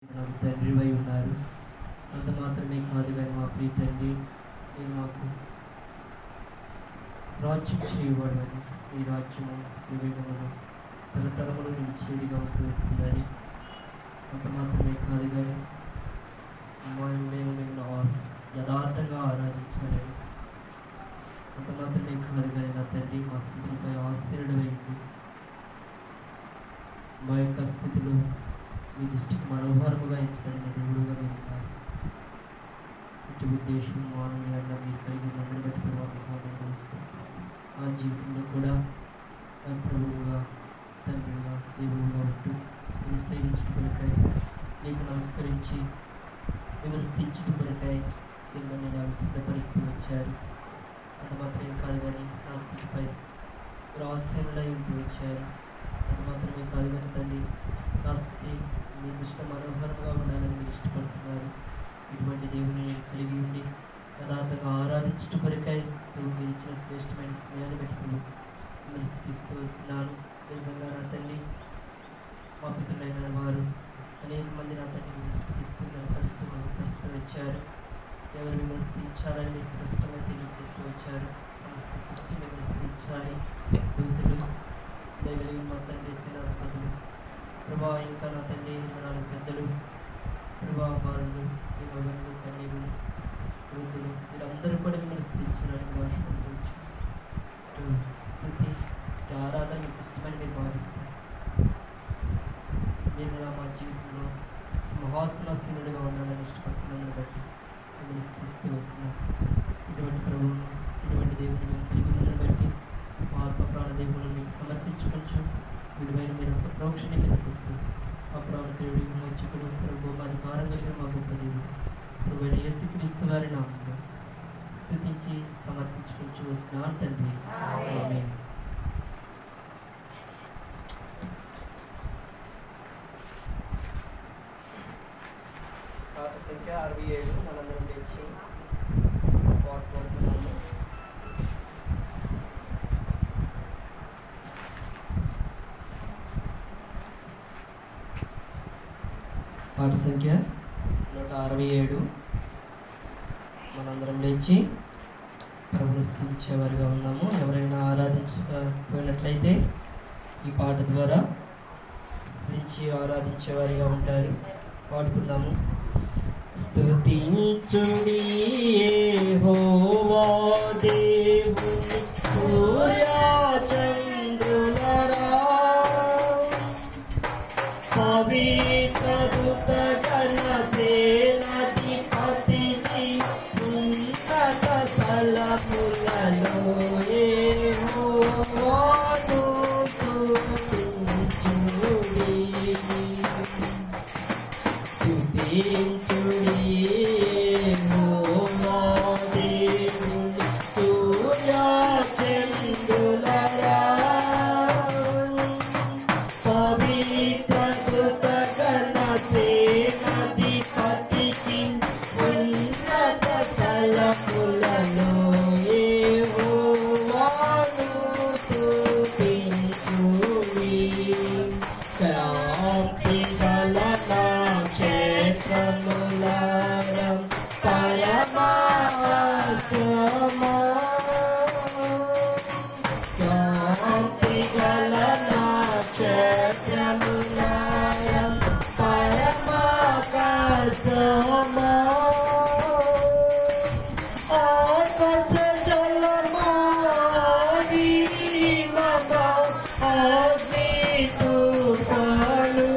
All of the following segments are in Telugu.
నాకు తండ్రివై ఉన్నారు. అంత మాత్రమే కాదు కానీ మా ప్రియ తండ్రి, నేను మాకు రాజ్యం చేయబడని ఈ రాజ్యము వివేకములు తరతరములు నిలిచేదిగా వస్తుందని. అంత మాత్రమే కాదు కానీ మేము నిన్ను యథార్థంగా ఆరాధించాలని. అంత మాత్రమే కాదు కానీ నా తండ్రి, మా స్థితిపై ఆశ్చర్యుడైంది. మా యొక్క స్థితిలో మీ దృష్టికి మనోహరముగా ఎంచబడిన దేవుడుగా మీరు ఉన్నారు. ఇటు ఉద్దేశం మానవులంగా మీరు కలిగి నన్ను బట్టి అనుభవిస్తాం. ఆ జీవితంలో కూడా నా ప్రభువుగా, తండ్రిగా, దేవుడుగా ఉంటూ నేను సేవించడం కొరకాయ, నీకు నమస్కరించి మిమ్మల్ని స్థించడం కొరకాయ మిమ్మల్ని నాకు సిద్ధపరుస్తూ వచ్చారు. అది మాత్రమే కాదు కానీ నా స్థితిపై రాస్యములై ఉంటూ వచ్చారు. అది మాత్రమే కాదు కానీ తండ్రి, నా స్థితి మీ దృష్టిలో మనోహరంగా ఉండాలని మీరు ఇష్టపడుతున్నారు. ఇటువంటి దేవుని కలిగి ఉండి యథార్థంగా ఆరాధించడం కొరకై నువ్వు మీరు ఇచ్చిన శ్రేష్టమైన స్నేహాన్ని పెట్టుకుని మిమ్మల్ని స్థితిస్తూ వస్తున్నాను. నిజంగా నా తల్లి, మా పితరులైన వారు అనేక మంది నా తల్లిని స్థితిస్తూ కలుస్తూ వచ్చారు. ఎవరు మిమ్మల్ని స్థితించాలని స్పష్టంగా తెలియజేస్తూ వచ్చారు. సమస్త సృష్టి మిమ్మల్ని స్థితించాలి. దూతులు, దైవలింగ మా తండ్రి, సేనాధిపతులు, ప్రభా, ఇంకా నా తండ్రి నాలుగు పెద్దలు, ప్రభా, బాలులు, యువకులు, కన్యలు, వృద్ధులు, వీరందరూ కూడా మిమ్మల్ని స్థితించడానికి భాషపడుతూ స్థితి ఆరాధన మీకు ఇష్టమని మీరు భావిస్తారు. నేను మా జీవితంలో సింహాసనాసీనుడిగా ఉండాలని ఇష్టపడుతున్నాను బట్టి మిమ్మల్ని స్థితిస్తూ వస్తున్నాను. ఇటువంటి ప్రభువును, ఇటువంటి దేవుని మేము కలిగి ఉన్నదని బట్టి మా ఆత్మ ప్రాణ దేవులను మీకు సమర్పించుకోవచ్చు. విలువైన మీరు ఒక ప్రోక్షణ కనిపిస్తూ ఆ ప్రాణుడి మోచుకుని సర్వోపాధికారం కలిగిన మా గొప్ప దేవుడు ప్రభువైన యేసుక్రీస్తు వారి నామములో స్తుతించి సమర్పించుకుంటూ వస్తున్నాను తండ్రి. ఆమేన్. పాట సంఖ్య 67 మనందరం లేచి పాడుతున్నాము. పాట సంఖ్య 167 మనందరం లేచి ప్రభుని స్తుతించేవారిగా ఉన్నాము. ఎవరైనా ఆరాధించకపోయినట్లయితే ఈ పాట ద్వారా స్తుతించి ఆరాధించేవారిగా ఉంటారు. పాడుకుందాము. స్తుతించుడి యెహోవా దేవుని సూర్యా చంద్రులారా, పవిత్ర దూత గణ సేనాధిపతిని ఉన్నత స్థలములలో యెహోవాను స్తుతించుడి. స్తుతించుడి యెహోవా దేవుని సూర్యా చంద్రులారా, పవిత్ర దూత గణ సేనాధిపతికి ఉన్నత స్థలములలో యెహోవాను స్తుతించుడి. క్రాంతిగల నా క్షేత్రములారా, పరమాత్మా, క్రాంతిగల నా క్షేత్రములారా, పరమాత్మా, ఆకాశ జలమాది మమా అగ్ని తుఫాను,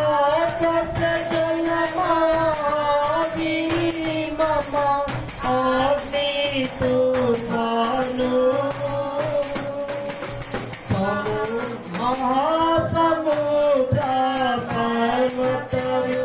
ఆకాశ జలమాది మమా అగ్ని తుఫాను, మహాసముద్ర పర్వతము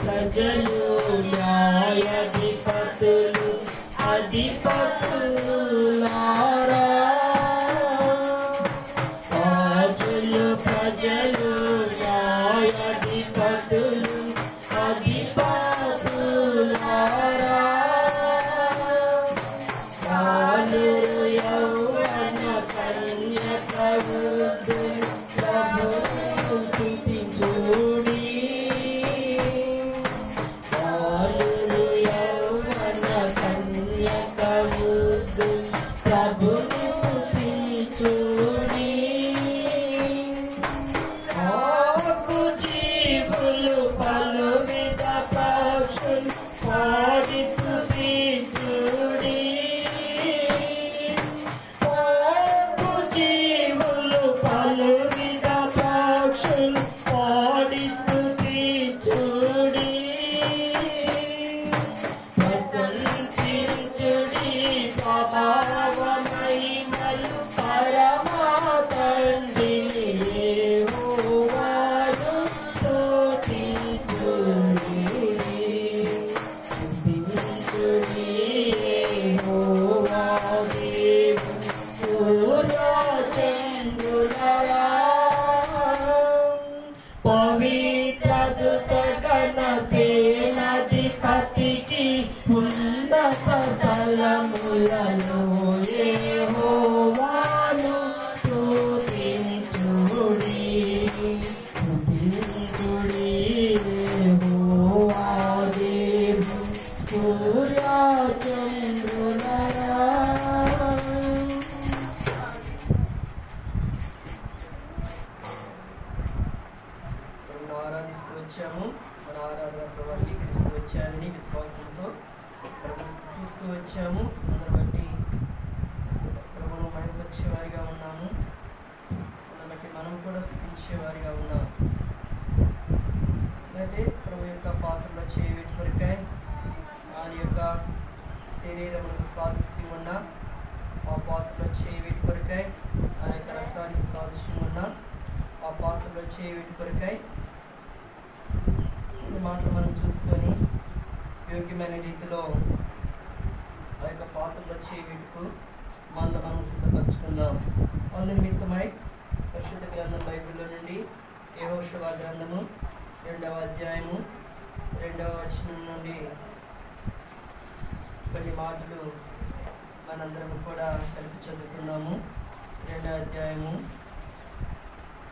ప్రజలు న్యాయాధిపతులు అధిపతులారా రాజులు ప్రజలు న్యాయాధిపతులు అధిపతులారా బాలురు యౌవన కన్యకలు ప్రభువును స్తుతించుడి బాలురు యౌవన కన్యకలు ప్రభువును స్తుతించుడి ఆకు జీవులు పలు విధ పక్షులు పాడి స్తుతించుడి ఆకు జీవులు పలు విధ పక్షులు పాడి స్తుతించుడి ప్రశంసించుడి ప్రభావ మహిమలు పరమా తండ్రిని యెహోవాను స్తుతించుడి స్తుతించుడి యెహోవా దేవుని సూర్యచంద్రులారా పవిత్ర దుతగణ సేనాధిపతికి ఉన్నత స్థలములను యెహోవాను స్తుతించుడి స్తుతించుడి యెహోవా దేవుని సూర్యచంద్రులారా. మనం ఆరాధిస్తూ వచ్చాము. మన ఆరాధన ప్రభు అంగీకరిస్తూ వచ్చారని విశ్వాసంతో ప్రభువును స్తుతిస్తూ వచ్చాము. అందుని బట్టి ప్రభువును మహిమపరిచేవారిగా ఉన్నాము. అందుని బట్టి మనం కూడా స్తుతించేవారిగా ఉన్నాము. అయితే ప్రభు యొక్క పాత్రలో చేయబెట్టి కొరకై ఆయన యొక్క శరీరమును సాదృశ్యం ఉన్న ఆ పాత్రలో చేయబెట్టి కొరకై ఆయన యొక్క రక్తానికి సాదృశ్యం ఉన్న ఆ పాత్రలో చేయబెట్టి కొరకై ఈ మాటలు మనం చూసుకొని యోగ్యమైన రీతిలో ఆ యొక్క పాత్రలో చేయబెట్టుకు మనం సిద్ధపరచుకుందాం. అందు నిమిత్తమై పరిశుద్ధ గ్రంథం బైబిల్లో నుండి యెహోషువ గ్రంథము 2వ అధ్యాయము 2వ వచనం నుండి కొన్ని మాటలు మనందరం కూడా కలిపి చదువుకుందాము. 2వ అధ్యాయము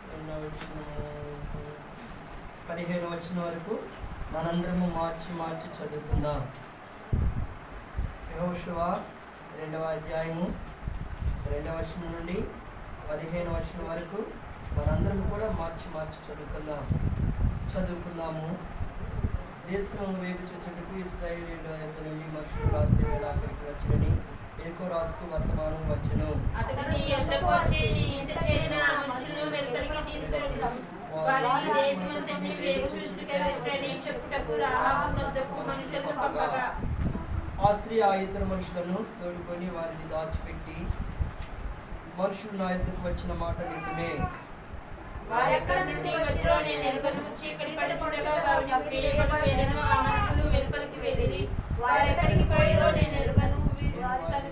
2వ వచనము 15వ వచనం వరకు మనందరము మార్చి చదువుకుందాం. యెహోషువ 2వ అధ్యాయము 2వ వచనం నుండి 15వ వచనం వరకు మనందరం కూడా మార్చి చదువుకుందాము. దేశం వేపు చుట్టూ ఇశ్రాయేలీయుల యొద్ద నుండి మనుషులు రాత్రి వేళ అక్కడికి వచ్చినని ఎరుకో రాజుకు వర్తమానం వచ్చెను. ఆ స్త్రీ ఆ ఇద్దరు మనుషులను తోడుకొని వారిని దాచిపెట్టి, మనుషులు నా యొద్దకు వచ్చిన మాట నిజమే, వారెక్కడి నుండి వచ్చిరో నేను ఎరుగను. చీకటి పడుచుండగా వారిని వేయబడి వెళ్ళెను. ఆ మనుషులు వెలుపలికి వెళ్ళిరి. వారెక్కడికి పోయిరో నేను ఎరుగను.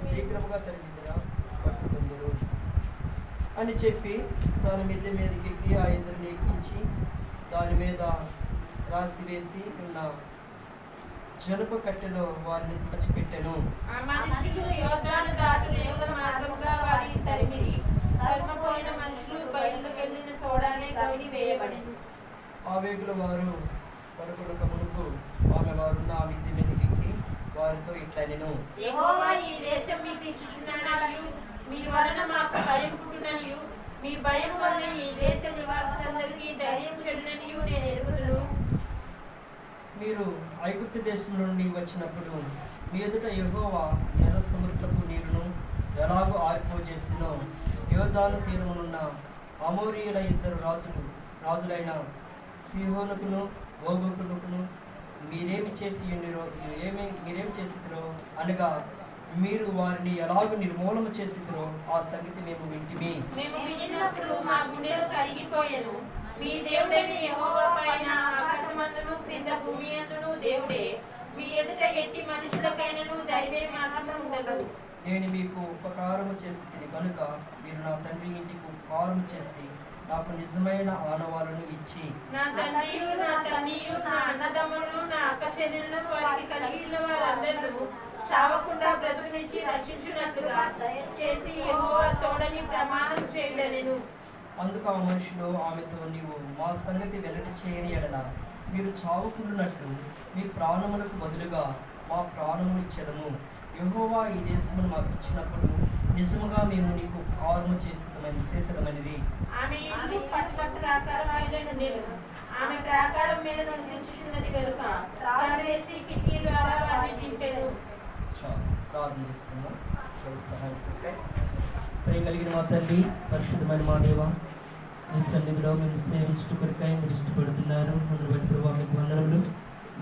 శీఘ్రముగా తరిగిద్దరా పట్టుకుందరు అని చెప్పి దాని మీదకి ఎక్కి ఆ ఇద్దరిని ఎక్కించి దాని మీద రాసివేసి ఉన్న జనప కట్టెలో వారిని దాచిపెట్టెను. ఆ మనుషులు యోర్దాను దాటునేయుల మార్గముగా వారిని తరిమిరి. తరుమపోయిన మనుషులు బయలు వెళ్ళిన తోడానే గవిని వేయబడెను. ఆ వేగుల వారు పడుకునక మునుపు ఆమె వారున్న ఆ వీధి మీదకి ఎక్కి వారితో ఇట్లనెను, యెహోవా ఈ దేశం మీకు ఇచ్చుచున్నాడనియు మీ వలన మాకు భయం పుట్టుననియు మీ భయం వలన ఈ దేశ నివాసులందరికీ ధైర్యం చెడుననియు నేను ఎరుగుదును. మీరు ఐగుప్తు దేశం నుండి వచ్చినప్పుడు మీ ఎదుట యెహోవా ఎర్ర సముద్రపు నీరును ఎలాగో ఆరిపోజేసినో యోర్దాను తీరమునున్న అమోరీయుల ఇద్దరు రాజులైన సీహోనుకును ఓగుకును మీరేమి చేసిరో అనగా మీరు వారిని ఎలాగో నిర్మూలన చేసిరో ఆ సంగతి మేము వింటిమి. మేము వినినప్పుడు మా గుండెలు కరిగిపోయెను. మీ దేవుడైన యెహోవా పైన ఆకాశం పరలోకమందును క్రింద భూమి యందును దేవుడే. మీ ఎదుట ఎట్టి మనుషులకైనను ధైర్యం మాత్రము ఉండదు. నేను మీకు ఉపకారము చేసి కనుక మీరు నా తండ్రి ఇంటికి ఉపకారము చేసి నాకు నిజమైన ఆనవాళ్ళను ఇచ్చి నా తండ్రియు నా తల్లియు నా అన్నదమ్ములు నా అక్క చెల్లెళ్ళు వారికి కలిగిన వారందరూ చావకుండా బ్రతుకునిచ్చి రక్షించున్నట్లుగా చేసి యెహోవా తోడని ప్రమాణం చేయడనెను. అందుకు ఆ మనుషులు ఆమెతో, నీవు మా సంగతి వెల్లడి చేయని ఎడల మీరు చావుకుంటున్నట్లు మీ ప్రాణములకు బదులుగా మా ప్రాణములు ఇచ్చెదము. యెహోవా ఈ దేశమును మాకు ఇచ్చినప్పుడు నిజముగా మేము నీకు ఉపకారము చేసేదమనిది. ఆమె ఇల్లు పట్టణ ప్రాకారం మీద ఆమె ప్రాకారం మీద నివసించుచున్నది కనుక తాడు వేసి కిటికీ ద్వారా వారిని దింపెను. ప్రార్థన చేసుకుందాం. సహాయం ప్రేమ కలిగిన మా తండ్రి, పరిశుద్ధమైన మా దేవ, మీ సన్నిధిలో మేము సేవించుట కొరకై మీరు ఇష్టపడుతున్నారు. మమ్మల్ని బట్టి ప్రభావ మీకు వందనములు.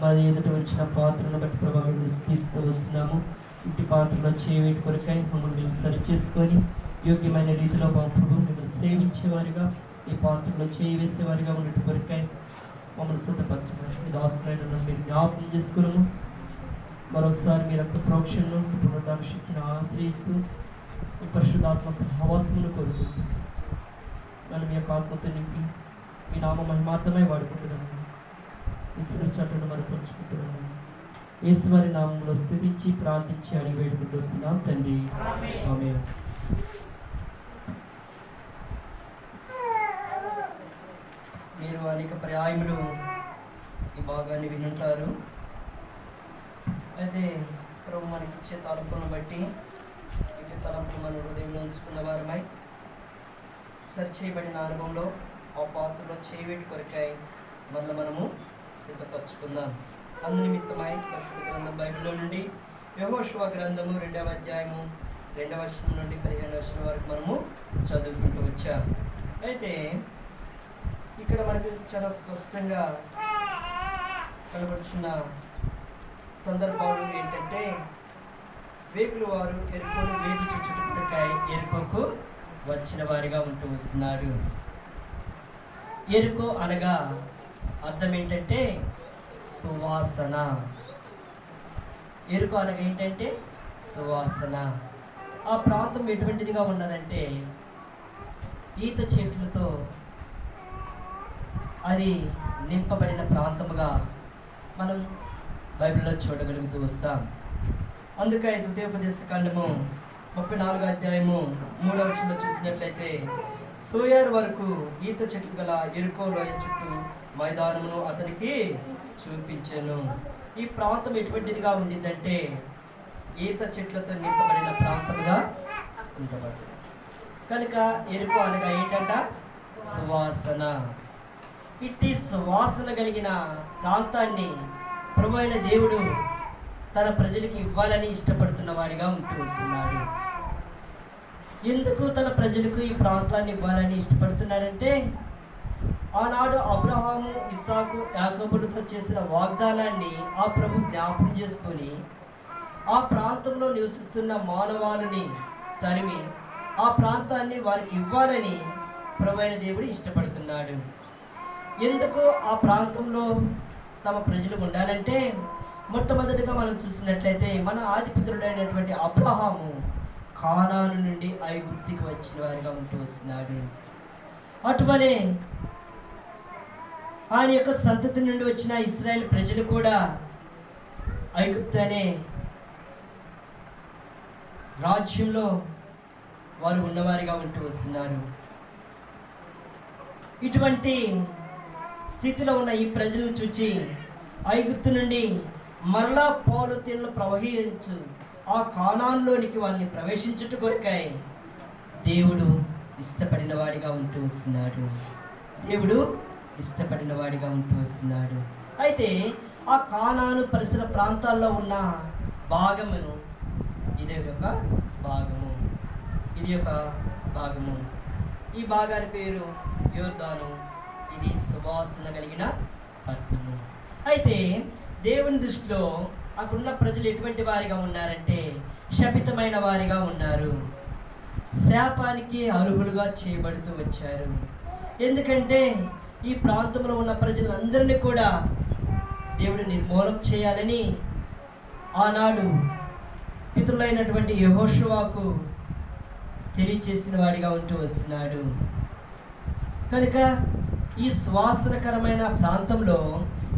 మా ఎదుట వచ్చిన పాత్రను బట్టి ప్రభావ మేము తీస్తూ వస్తున్నాము. ఇంటి పాత్రలో చేయవేటి కొరకై మమ్మల్ని మేము సరి చేసుకొని యోగ్యమైన రీతిలో మా ప్రభు మేము సేవించేవారిగా ఈ పాత్రలో చేయి వేసేవారిగా ఉండేటి కొరకై మమ్మల్ని సిద్ధపరచండి. ఇది అవసరమైన మీరు జ్ఞాపకం చేసుకున్నాము. మరొకసారి మీరు యొక్క ప్రోక్షణను పునరుద్ధాన శక్తిని ఆశ్రయిస్తూ ఈ పరిశుద్ధాత్మ సహవాసమును కోరుకుంటూ మనం మీ యొక్క ఆత్మతో నింపి మీ నామ మహిమార్థమై వాడుకుంటున్నాము. ఇసురు చట్టును మనం పంచుకుంటున్నాము. యేసువారి నామంలో స్తుతించి ప్రార్థించి అడిగి వేడుకుంటూ వస్తున్నాం తండ్రి. ఆమేన్. మీరు అనేక పర్యాయములు ఈ భాగాన్ని వినుంటారు. అయితే ప్రభు మనకి ఇచ్చే తలంపులను బట్టి ఇచ్చే తలంపులు మన హృదయంలో ఉంచుకున్న వారమై సరిచేయబడిన అనుభవంలో ఆ పాత్రలో చేయవేటి కొరకై మనము సిద్ధపరచుకుందాం. అందునిమిత్తమై పరిశుద్ధ గ్రంథం బైబిల్లో నుండి యెహోషువ గ్రంథము 2వ అధ్యాయము 2వ వచనం నుండి 15వ వచనం వరకు మనము చదువుకుంటూ వచ్చాం. అయితే ఇక్కడ మనకు చాలా స్పష్టంగా కనబడుచున్న సందర్భాలు ఏంటంటే, వేగులు వారు ఎరుకోను వేగి చుట్టుపక్కలకై ఎరుకోకు వచ్చిన వారిగా ఉంటూ వస్తున్నారు. ఎరుకో అనగా అర్థం ఏంటంటే సువాసన. ఎరుకో అనగా ఏంటంటే సువాసన. ఆ ప్రాంతం ఎటువంటిదిగా ఉన్నదంటే ఈత చెట్లతో అది నింపబడిన ప్రాంతముగా మనం బైబిల్లో చూడగలుగుతూ వస్తాం. అందుకే ద్వితీయోపదేశకాండము 34వ అధ్యాయము 3వ వచనంలో చూసినట్లయితే, సోయార్ వరకు ఈత చెట్లు గల ఎరుకో లోయ చుట్టూ మైదానమును అతనికి చూపించాను. ఈ ప్రాంతం ఎటువంటిదిగా ఉండిందంటే ఈత చెట్లతో నింపబడిన ప్రాంతముగా ఉండబడింది. కనుక ఎరుకో అనగా ఏంటంట సువాసన. ఇట్టి సువాసన కలిగిన ప్రాంతాన్ని ప్రభువైన దేవుడు తన ప్రజలకు ఇవ్వాలని ఇష్టపడుతున్న వాడిగా ఉంటూ వస్తున్నాడు. ఎందుకు తన ప్రజలకు ఈ ప్రాంతాన్ని ఇవ్వాలని ఇష్టపడుతున్నాడంటే, ఆనాడు అబ్రహాము, ఇస్సాకు, యాకోబులతో చేసిన వాగ్దానాన్ని ఆ ప్రభు జ్ఞాపకం చేసుకొని ఆ ప్రాంతంలో నివసిస్తున్న మానవాళిని తరిమి ఆ ప్రాంతాన్ని వారికి ఇవ్వాలని ప్రభువైన దేవుడు ఇష్టపడుతున్నాడు. ఎందుకు ఆ ప్రాంతంలో తమ ప్రజలు ఉండాలంటే, మొట్టమొదటిగా మనం చూసినట్లయితే మన ఆదిపుత్రుడైనటువంటి అబ్రహాము కానాను నుండి ఐగుప్తుకి వచ్చిన వారిగా ఉంటూ వస్తున్నాడు. అటువలే ఆయన యొక్క సంతతి నుండి వచ్చిన ఇశ్రాయేల్ ప్రజలు కూడా ఐగుప్తు అనే రాజ్యంలో వారు ఉన్నవారిగా ఉంటూ వస్తున్నారు. ఇటువంటి స్థితిలో ఉన్న ఈ ప్రజలను చూచి ఐగుప్తు నుండి మరలా పాలు తేనెలు ప్రవహించు ఆ కానాన్లోనికి వాళ్ళని ప్రవేశించుట కొరకై దేవుడు ఇష్టపడిన వాడిగా ఉంటూ వస్తున్నాడు. దేవుడు ఇష్టపడిన వాడిగా ఉంటూ వస్తున్నాడు. అయితే ఆ కానాను పరిసర ప్రాంతాల్లో ఉన్న భాగమును ఇది ఒక భాగము, ఇది ఒక భాగము. ఈ భాగాని పేరు యోర్దాను. ఇది సువాసన కలిగిన పట్టణము. అయితే దేవుని దృష్టిలో అక్కడున్న ప్రజలు ఎటువంటి వారిగా ఉన్నారంటే శపితమైన వారిగా ఉన్నారు. శాపానికి అర్హులుగా చేయబడుతూ వచ్చారు. ఎందుకంటే ఈ ప్రాంతంలో ఉన్న ప్రజలందరినీ కూడా దేవుడు నిర్మూలన చేయాలని ఆనాడు పితరులైనటువంటి యెహోషువకు తెలియచేసిన వాడిగా ఉంటూ వస్తున్నాడు. కనుక ఈ శ్వాసనకరమైన ప్రాంతంలో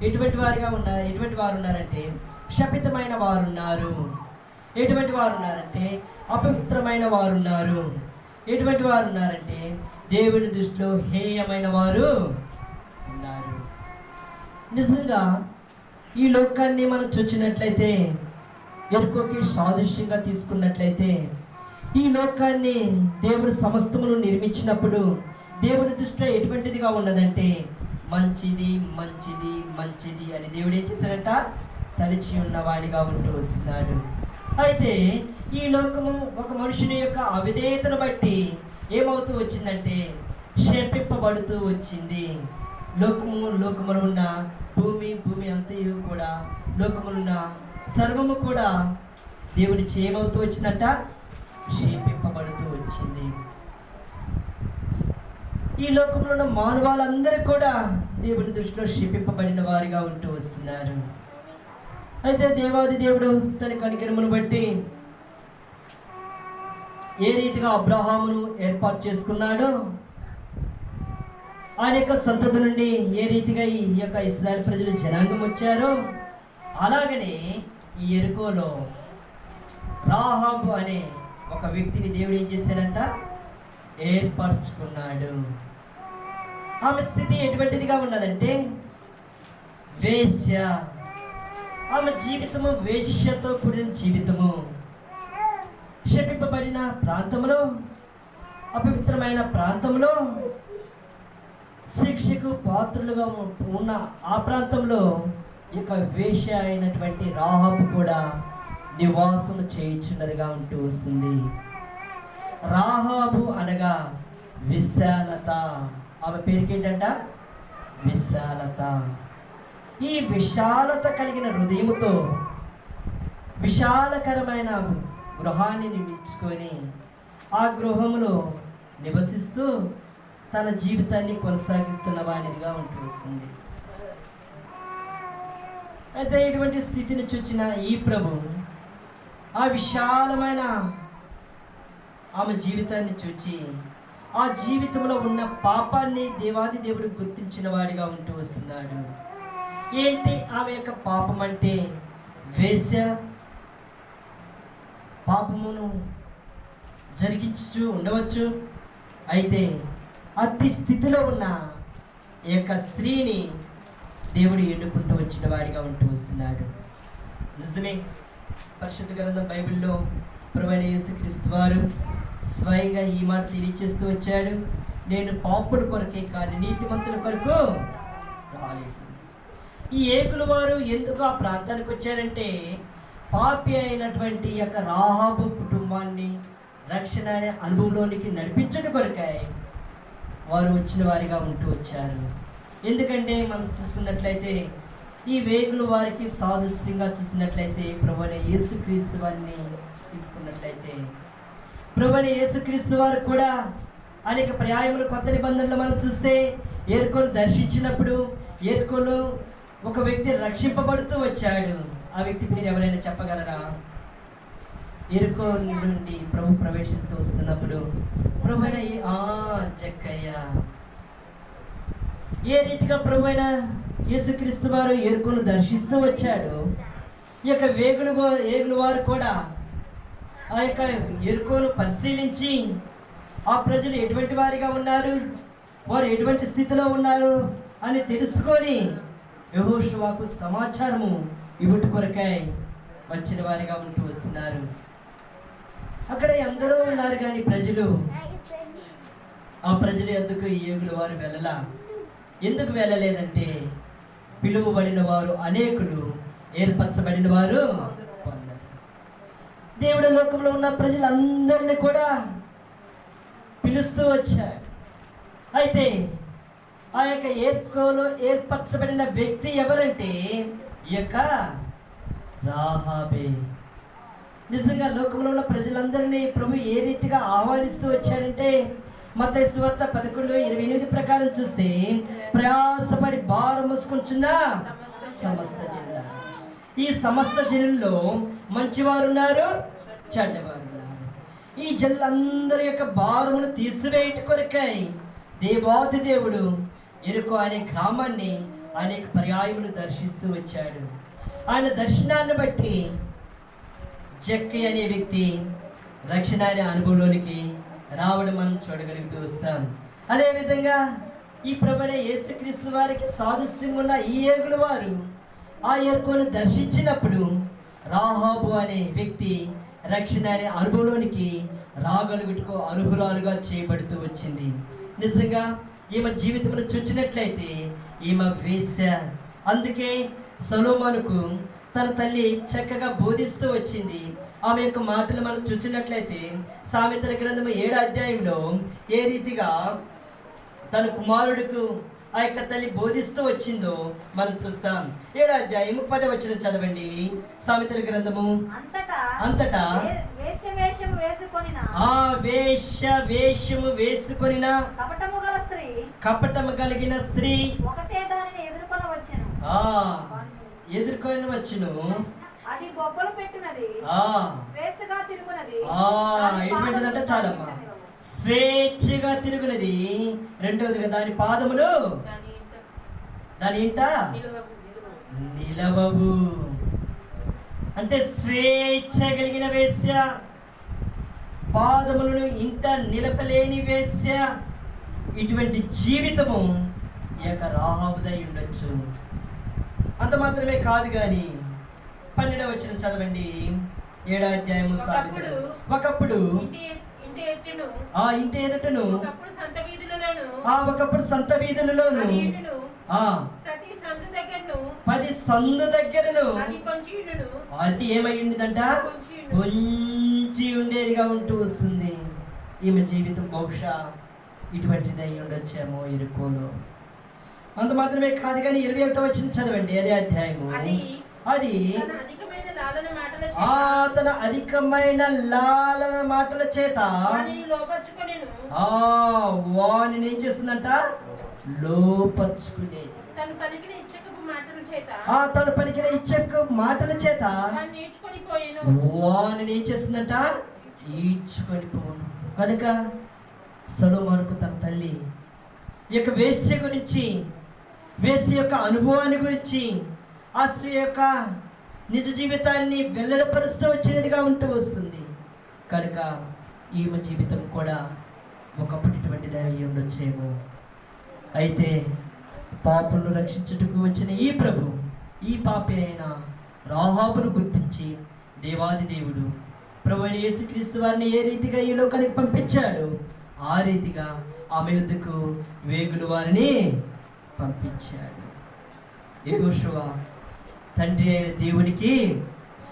ఎటువంటి వారు ఉన్నారంటే శపితమైన వారు ఉన్నారు. ఎటువంటి వారు ఉన్నారంటే అపవిత్రమైన వారు ఉన్నారు. ఎటువంటి వారు ఉన్నారంటే దేవుని దృష్టిలో హేయమైన వారు ఉన్నారు. నిజంగా ఈ లోకాన్ని మనం చూచినట్లయితే, ఎరుకోకి సాదృశ్యంగా తీసుకున్నట్లయితే, ఈ లోకాన్ని దేవుడు సమస్తమును నిర్మించినప్పుడు దేవుని దృష్టిలో ఎటువంటిదిగా ఉన్నదంటే మంచిది మంచిది మంచిది అని దేవుడు ఏం చేశాడంట? తలిచి ఉన్నవాడిగా ఉంటూ వస్తున్నాడు. అయితే ఈ లోకము ఒక మనుషుని యొక్క అవిధేయతను బట్టి ఏమవుతూ వచ్చిందంటే శపింపబడుతూ వచ్చింది. లోకములో ఉన్న భూమి అంతయు కూడా, లోకములో ఉన్న సర్వము కూడా దేవుని ఏమవుతూ వచ్చిందంట? శపింపబడుతూ వచ్చింది. ఈ లోకంలో ఉన్న మానవాళ్ళందరూ కూడా దేవుని దృష్టిలో శపింపబడిన వారిగా ఉంటూ వస్తున్నారు. అయితే దేవాది దేవుడు తన కనికరమును బట్టి ఏ రీతిగా అబ్రహామును ఏర్పాటు చేసుకున్నాడో, ఆయన యొక్క సంతతి నుండి ఏ రీతిగా ఈ యొక్క ఇశ్రాయేలు ప్రజలు జనాంగం వచ్చారో, అలాగనే ఈ యెరికోలో రాహాబు అనే ఒక వ్యక్తిని దేవుడు ఏం చేశాడంట? ఏర్పరచుకున్నాడు. ఆమె స్థితి ఎటువంటిదిగా ఉన్నదంటే వేశ్య. ఆమె జీవితము వేశ్యతో కూడిన జీవితము. శపింపబడిన ప్రాంతంలో, అపవిత్రమైన ప్రాంతంలో, శిక్షకు పాత్రులుగా ఉన్న ఆ ప్రాంతంలో ఇక వేశ్య అయినటువంటి రాహాబు కూడా నివాసం చేయించున్నదిగా ఉంటూ వస్తుంది. రాహాబు అనగా విశాలత. ఆమె పేరుకేంటంట? విశాలత. ఈ విశాలత కలిగిన హృదయముతో విశాలకరమైన గృహాన్ని నిర్మించుకొని ఆ గృహములో నివసిస్తూ తన జీవితాన్ని కొనసాగిస్తున్న వానిదిగా ఉంటూ వస్తుంది. అయితే ఇటువంటి స్థితిని చూచిన ఈ ప్రభు ఆ విశాలమైన ఆమె జీవితాన్ని చూచి ఆ జీవితంలో ఉన్న పాపాన్ని దేవాది దేవుడు గుర్తించిన వాడిగా ఉంటూ వస్తున్నాడు. ఏంటి ఆమె యొక్క పాపం అంటే? వేశ్య పాపమును జరిగించు ఉండవచ్చు. అయితే అట్టి స్థితిలో ఉన్న ఈ యొక్క స్త్రీని దేవుడు ఎన్నుకుంటూ వచ్చిన వాడిగా ఉంటూ వస్తున్నాడు. నిజమే, పరిశుద్ధ గ్రంథం బైబిల్లో ప్రభువైన యేసుక్రీస్తు వారు స్వయంగా ఈ మాట తెలియచేస్తూ వచ్చాడు. నేను పాపుల కొరకే కానీ నీతిమంతుల కొరకు రాలేదు. ఈ ఏకుల వారు ఎందుకు ఆ ప్రాంతానికి వచ్చారంటే పాపి అయినటువంటి యొక్క రాహాబు కుటుంబాన్ని రక్షణ అనే అనుభవంలోనికి నడిపించడం కొరకై వారు వచ్చిన వారిగా ఉంటూ వచ్చారు. ఎందుకంటే మనం చూసుకున్నట్లయితే ఈ వేగులు వారికి సాదృశ్యంగా చూసినట్లయితే ప్రభువైన యేసుక్రీస్తు వారిని తీసుకున్నట్లయితే ప్రభువైన యేసుక్రీస్తు వారు కూడా అనేక పర్యాయములు కొత్త నిబంధనలు మనం చూస్తే యెరికోను దర్శించినప్పుడు యెరికోలో ఒక వ్యక్తి రక్షింపబడుతూ వచ్చాడు. ఆ వ్యక్తి పేరు ఎవరైనా చెప్పగలరా? యెరికో నుండి ప్రభు ప్రవేశిస్తూ వస్తున్నప్పుడు ప్రభువైన జక్కయ్య ఏ రీతిగా ప్రభువైన యేసుక్రీస్తు వారు యెరికోను దర్శిస్తూ వచ్చాడు. ఈ యొక్క వేగులు వారు కూడా ఆ యొక్క యెరికోను పరిశీలించి ఆ ప్రజలు ఎటువంటి వారిగా ఉన్నారు, వారు ఎటువంటి స్థితిలో ఉన్నారు అని తెలుసుకొని యెహోషువకు సమాచారము ఇవ్వటి కొరకై వచ్చిన వారిగా ఉంటూ వస్తున్నారు. అక్కడ ఎందరో ఉన్నారు కానీ ప్రజలు ఆ ప్రజల యొద్దకు ఈ యేగుల వారు వెళ్ళలా. ఎందుకు వెళ్ళలేదంటే పిలువబడిన వారు అనేకులు, ఏర్పరచబడిన వారు కొందరు. దేవుడి లోకంలో ఉన్న ప్రజలందరినీ కూడా పిలుస్తూ వచ్చారు. అయితే ఆ యొక్క యెరికోలో ఏర్పరచబడిన వ్యక్తి ఎవరంటే ఈ యొక్క రాహాబే. నిజంగా లోకంలో ఉన్న ప్రజలందరినీ ప్రభు ఏ రీతిగా ఆహ్వానిస్తూ వచ్చాడంటే మత్తయి సువార్త 11:28 ప్రకారం చూస్తే ప్రయాసపడి భారం మోసుకొంచున్న సమస్త జనుల. ఈ సమస్త జనుల్లో మంచివారు ఉన్నారు, చెడ్డవారు ఉన్నారు. ఈ జనులందరి యొక్క భారమును తీసివేయట కొరకై దేవాది దేవుడు యెరికో అనే గ్రామాన్ని అనేక పర్యాయములు దర్శిస్తూ వచ్చాడు. ఆయన దర్శనాన్ని బట్టి జక్కయ్య అనే వ్యక్తి రక్షణ అనే అనుభవంలోనికి రావడం మనం చూడగలుగుతూ వస్తాం. అదేవిధంగా ఈ ప్రభువైన యేసుక్రీస్తు వారికి సాదృశ్యం ఉన్న ఈ ఏగుల వారు ఆ యెరికోను దర్శించినప్పుడు రాహాబు అనే వ్యక్తి రక్షణ అనే అనుభవంలోనికి రాగలుగుటకు అర్హురాలుగా చేయబడుతూ వచ్చింది. నిజంగా ఈమె జీవితంలో చూచినట్లయితే ఈమె వేశ్య. అందుకే సొలొమోనుకు తన తల్లి చక్కగా బోధిస్తూ వచ్చింది. ఆమె యొక్క మాటలు మనం చూసినట్లయితే సామెతల గ్రంథము 7వ అధ్యాయంలో ఏ రీతిగా తన కుమారుడికి ఆ యొక్క తల్లి బోధిస్తూ వచ్చిందో మనం చూస్తాం. 7వ అధ్యాయం 10వ వచనం చదవండి. సామెతల గ్రంథము. అంతటా వేషము వేసుకొనిన కపటము కలిగిన స్త్రీ ఎదుర్కొని వచ్చును. అది బొబ్బలు పెట్టినది, స్వేచ్ఛగా తిరుగునది. ఏంటంటే చాలమ్మా, స్వేచ్ఛగా తిరుగునది. రెండవదిగా దాని పాదములు దాని ఇంట నిలవవు. అంటే స్వేచ్ఛ కలిగిన వేశ్య, పాదములను ఇంట నిలపలేని వేశ్య. ఇటువంటి జీవితము ఈ యొక్క రాహాబుదై ఉండొచ్చు. అంత మాత్రమే కాదు కానీ 12వ వచనం చదవండి. 7వ అధ్యాయము. ఒకప్పుడు ఆ ఇంటి ఎదుటను ఒకప్పుడు సంత వీధులలోను 10 సందు దగ్గరను అది ఏమైందంట, కొంచి ఉండేదిగా ఉంటూ వస్తుంది. ఈమె జీవితం బహుశా ఇటువంటిదై ఉండొచ్చేమో యెరికోలో. అంత మాత్రమే కాదు కానీ 21వ వచనం చదవండి. అదే అధ్యాయము. అది తన అధికమైన లాలన మాటల చేత వాణిని ఏం చేస్తుందంట, లోపరుచుకునే. తను పలికిన ఇచ్చకపు మాటల చేత వాణిని ఏం చేస్తుందంట, ఈడ్చుకొని పోను. కనుక సొలొమోనుకు తన తల్లి ఈ యొక్క వేశ్య గురించి, వేశ్య యొక్క అనుభవాన్ని గురించి, ఆ స్త్రీ యొక్క నిజ జీవితాన్ని వెల్లడిపరుస్తూ వచ్చినదిగా ఉంటూ వస్తుంది. కనుక ఈమె జీవితం కూడా ఒకప్పుడు ఇటువంటిది అయి ఉండొచ్చేమో. అయితే పాపులను రక్షించుటకు వచ్చిన ఈ ప్రభు ఈ పాపి అయిన రాహాబును గుర్తించి దేవాది దేవుడు ప్రభు అయిన యేసుక్రీస్తు వారిని ఏ రీతిగా ఈ లోకానికి పంపించాడు, ఆ రీతిగా ఆమె వద్దకు వేగులు వారిని పంపించాడు. యెహోషువ తండ్రి అయిన దేవునికి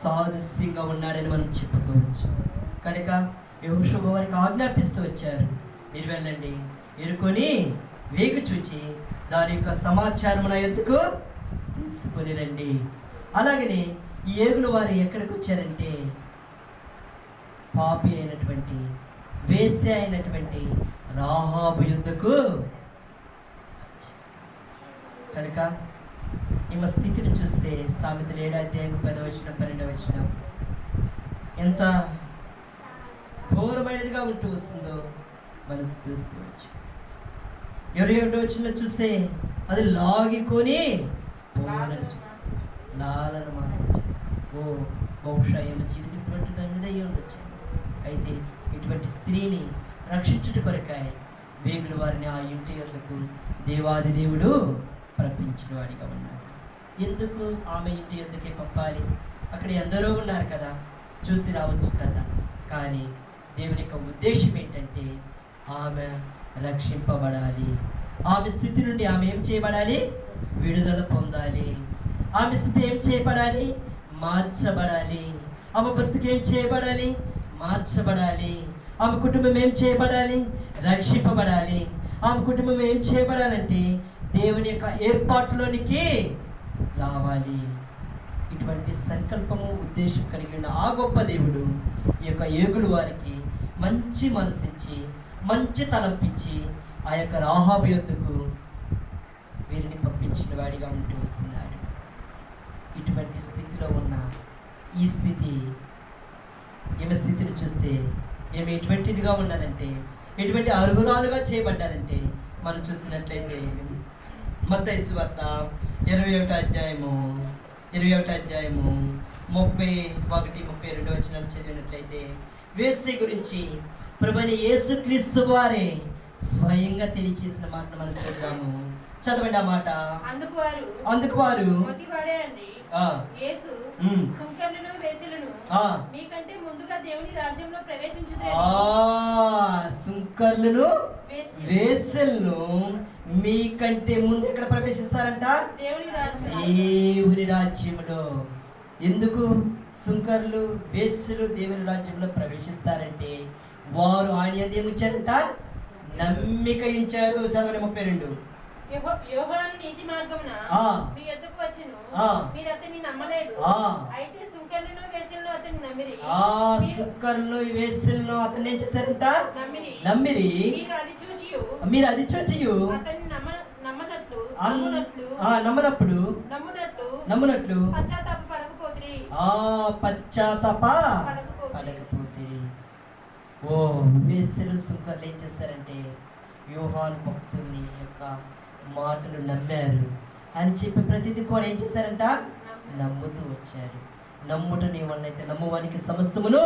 సాదృశ్యంగా ఉన్నాడని మనం చెప్పుకోవచ్చు. కనుక యెహోషువ వారికి ఆజ్ఞాపిస్తూ వచ్చారు, మీరు వెళ్ళండి, ఎరుకొని వేగు చూచి దాని యొక్క సమాచారం నా యొద్దకు తీసుకొని రండి. అలాగనే ఈ ఏగులు వారు ఎక్కడికి వచ్చారంటే పాపి అయినటువంటి వేశ్య అయినటువంటి రాహాబు యొద్దకు. కనుక ఈమె స్థితిని చూస్తే సామెతలు 7వ అధ్యాయం 10వ వచనం 12వ వచనం ఎంత ఘోరమైనదిగా ఉంటూ వస్తుందో మనం చూసుకోవచ్చు. 21వ వచనంలో చూస్తే అది లాగికొని లాలన మాట్లాడు. బహుశా ఏమో జీవితం ఇటువంటి ఉండొచ్చు. అయితే ఇటువంటి స్త్రీని రక్షించుట కొరకాయ వేగుల వారిని ఆ ఇంటి యొద్దకు దేవాది దేవుడు పంపించిన వాడిగా ఉన్నాడు. ఎందుకు ఆమె ఇంటి యొద్దకే పంపాలి? అక్కడ ఎందరో ఉన్నారు కదా, చూసి రావచ్చు కదా. కానీ దేవుని యొక్క ఉద్దేశం ఏంటంటే ఆమె రక్షింపబడాలి. ఆమె స్థితి నుండి ఆమె ఏం చేయబడాలి? విడుదల పొందాలి. ఆమె స్థితి ఏం చేయబడాలి? మార్చబడాలి. ఆమె బ్రతుకు ఏం చేయబడాలి? మార్చబడాలి. ఆమె కుటుంబం ఏం చేయబడాలి? రక్షింపబడాలి. ఆమె కుటుంబం ఏం చేయబడాలంటే దేవుని యొక్క ఏర్పాటులోనికి రావాలి. ఇటువంటి సంకల్పము ఉద్దేశం కలిగి ఉన్న ఆ గొప్ప దేవుడు ఈ యొక్క ఏగులు వారికి మంచి మనసిచ్చి మంచి తలంపించి ఆ యొక్క రాహాబు యొద్దకు వీరిని పంపించిన వాడిగా ఉంటూ వస్తున్నాడు. ఇటువంటి స్థితిలో ఉన్న ఈ స్థితి, ఈమె స్థితిని చూస్తే ఈమె ఎటువంటిదిగా ఉన్నదంటే, ఎటువంటి అర్హురాలుగా చేయబడ్డారంటే మనం చూసినట్లయితే మత్తయి సువార్త 21వ అధ్యాయము 31-32 వచనాలు చదివినట్లయితే వేశ్య గురించి ప్రభువైన యేసుక్రీస్తు వారే స్వయంగా తెలియచేసిన మాటను మనం చూద్దాము. చదవండి ఆ మాట. అందుకు వారు యేసు సుంకరులను వేశ్యలను మీకంటే ముందుగా దేవుని రాజ్యంలో ప్రవేశించుదురు. సుంకరులను వేశ్యలను మీకంటే ముందు ఎక్కడ ప్రవేశిస్తారంట? దేవుని రాజ్యంలో. ఎందుకు సుంకరులు వేశ్యలు దేవుని రాజ్యంలో ప్రవేశిస్తారంటే వారు ఆయన ఏముంచారంట? నమ్మిక ఉంచారు. చదవండి 32. యోహాను నీతి మార్గమున మీ యొద్దకు వచ్చెను, మీరు అతన్ని నమ్మలేదు. అయితే సుంకరులను వేశ్యలను అతన్ని నమ్మిరి. సుంకరులను వేశ్యలను అతన్ని ఏం చేశారంట? నమ్మిరి. మీరు అది చూచియు అతన్ని నమ్మునట్లు పశ్చాత్తాప పడకపోతే. ఓ వేశ్యలు సుంకరులు ఏం చేశారంటే యోహాను భక్తుని యొక్క మాటలు నమ్మారు అని చెప్పి ప్రతిదీ కూడా ఏం చేశారంట? నమ్ముతూ వచ్చారు. నమ్ముట నీ వల్లైతే నమ్మువానికి సమస్తమును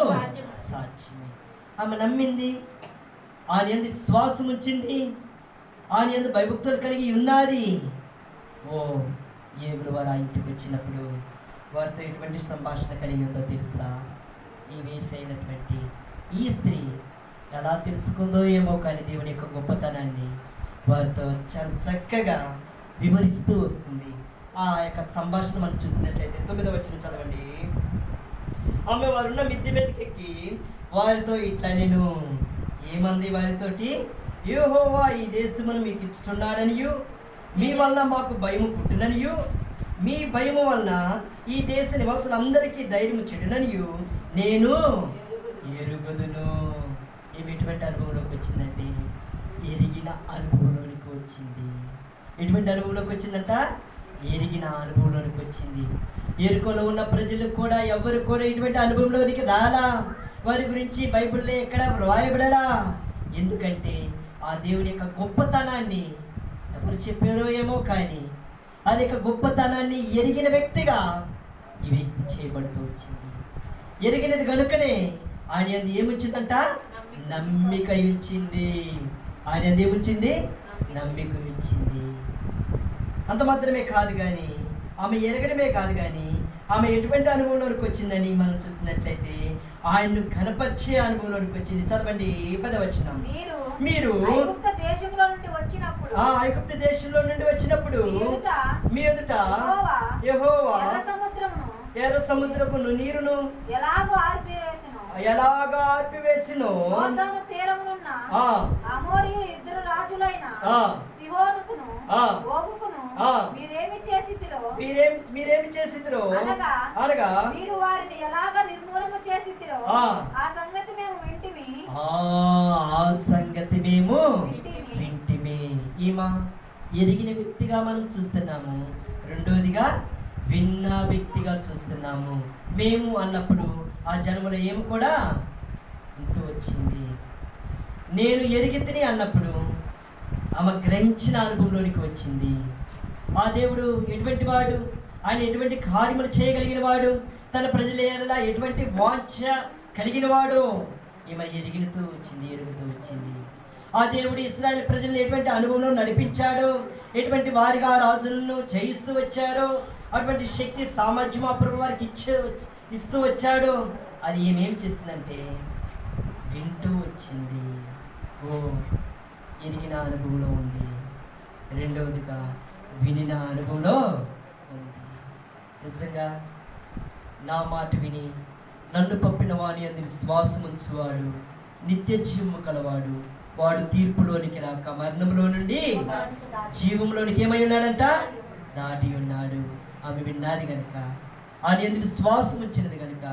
సాధ్యమే. ఆమె నమ్మింది, ఆయన యందు విశ్వాసం ఉంచింది, ఆయన యందు భయభక్తులు కలిగి ఉన్నది. ఓ ఏగురు వారు ఆ ఇంటికి వచ్చినప్పుడు వారితో ఎటువంటి సంభాషణ కలిగి ఉందో తెలుసా? ఈ వేశ్య అయినటువంటి ఈ స్త్రీ ఎలా తెలుసుకుందో ఏమో, కానీ దేవుని యొక్క గొప్పతనాన్ని వారితో చాలా చక్కగా వివరిస్తూ వస్తుంది. ఆ యొక్క సంభాషణ మనం చూసినట్లయితే 9వ వచనం చదవండి. ఆమె వారున్న మిద్దె మీదకెక్కి వారితో ఇట్లా నేను ఏమంది వారితోటి? యెహోవా ఈ దేశమును మీకు ఇచ్చుచున్నాడనియు, మీ వల్ల మాకు భయము పుట్టుననియు, మీ భయము వలన ఈ దేశ నివాసులందరికీ ధైర్యము చెడుననియు నేను ఎరుగుదును. ఏమి ఎటువంటి అనుభవంలోకి వచ్చిందంటే ఎరిగిన అనుభవంలోనికి వచ్చింది. ఎటువంటి అనుభవంలోకి వచ్చిందంట? ఎరిగిన అనుభవంలోనికి వచ్చింది. ఎరుకలో ఉన్న ప్రజలు కూడా ఎవరు కూడా ఇటువంటి అనుభవంలోనికి రాలా. వారి గురించి బైబిల్లో ఎక్కడ వ్రాయబడరా. ఎందుకంటే ఆ దేవుని యొక్క గొప్పతనాన్ని ఎవరు చెప్పారో ఏమో, కానీ ఆ యొక్క గొప్పతనాన్ని ఎరిగిన వ్యక్తిగా ఈ వ్యక్తి చేయబడుతూ వచ్చింది. ఎరిగినది కనుకనే ఆయన అది ఏముంచిందంట? నమ్మిక ఇచ్చింది. ఆయన అది ఏముంచింది? నమ్మిక ఇచ్చింది. అంత మాత్రమే కాదు కానీ ఆమె ఎరగడమే కాదు కానీ ఆమె ఎటువంటి అనుభవంలోనికి వచ్చిందని మనం చూసినట్లయితే ఆయన్ను ఘనపరిచే అనుభవంలోనికి వచ్చింది. చదవండి 10వ వచనం. మీరు ఐగుప్తు దేశంలో నుండి వచ్చినప్పుడు మీ ఎదుట యెహోవా ఎర్ర సముద్రమును నీరును ఎలాగా ఆర్పివేసినో ఇద్దరు రాజులైన సిహోనుకును ఓగుకును మీరేమి చేసిద్రో అనగా మీరు వారిని ఎలాగా నిర్మూలన చేసిద్రో ఆ సంగతి మేము వింటిమి. ఈమె ఎరిగిన వ్యక్తిగా మనం చూస్తున్నాము. రెండోదిగా విన్న వ్యక్తిగా చూస్తున్నాము. మేము అన్నప్పుడు ఆ జన్మలో ఏమి కూడా ఉంటూ వచ్చింది. నేను ఎరిగితిని అన్నప్పుడు ఆమె గ్రహించిన అనుభవంలోనికి వచ్చింది. ఆ దేవుడు ఎటువంటి వాడు, ఆయన ఎటువంటి కార్యములు చేయగలిగిన వాడు, తన ప్రజల ఎడల ఎటువంటి వాంఛ కలిగిన వాడు ఈమె ఎరుగుతూ వచ్చింది. ఆ దేవుడు ఇశ్రాయేలు ప్రజలను ఎటువంటి అనుభవంలో నడిపించాడో, ఎటువంటి వారిగా రాజులను జయిస్తూ వచ్చారో, అటువంటి శక్తి సామర్థ్యం ఆ ప్రభు వారికి ఇస్తూ వచ్చాడు. అది ఏమేం చేసిందంటే వింటూ వచ్చింది. ఓ ఎరిగిన అనుభవంలో ఉంది. రెండవదిగా వినిన అనుభవంలో ఉంది. నిజంగా నా మాట విని నన్ను పంపిన వాని అందు విశ్వాసం ఉంచువాడు నిత్య జీవము కలవాడు. వాడు తీర్పులోనికి రాక మరణంలో నుండి జీవంలోనికి ఏమై ఉన్నాడంట? దాటి ఉన్నాడు. ఆమె విన్నది కనుక, ఆయన అందు విశ్వాసం వచ్చినది కనుక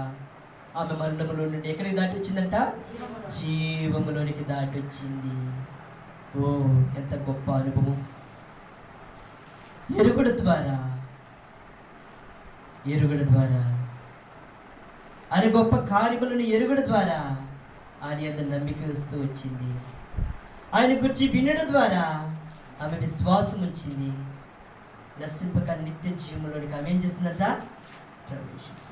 ఆమె మరణంలో నుండి ఎక్కడికి దాటి వచ్చిందంట? జీవములోనికి దాటి వచ్చింది. ఓ ఎంత గొప్ప అనుభవం! ఎరుగుడు ద్వారా ఎరుగుడు ద్వారా, ఆయన గొప్ప కార్యములను ఎరుగుడు ద్వారా ఆయన యందు నమ్మిక వస్తూ వచ్చింది. ఆయన గురించి వినడం ద్వారా ఆమె విశ్వాసం ఉంచింది. నశింపక నిత్య జీవంలోనికి ఆమె ఏం చేస్తుందంట? ప్రవేశిస్తుంది.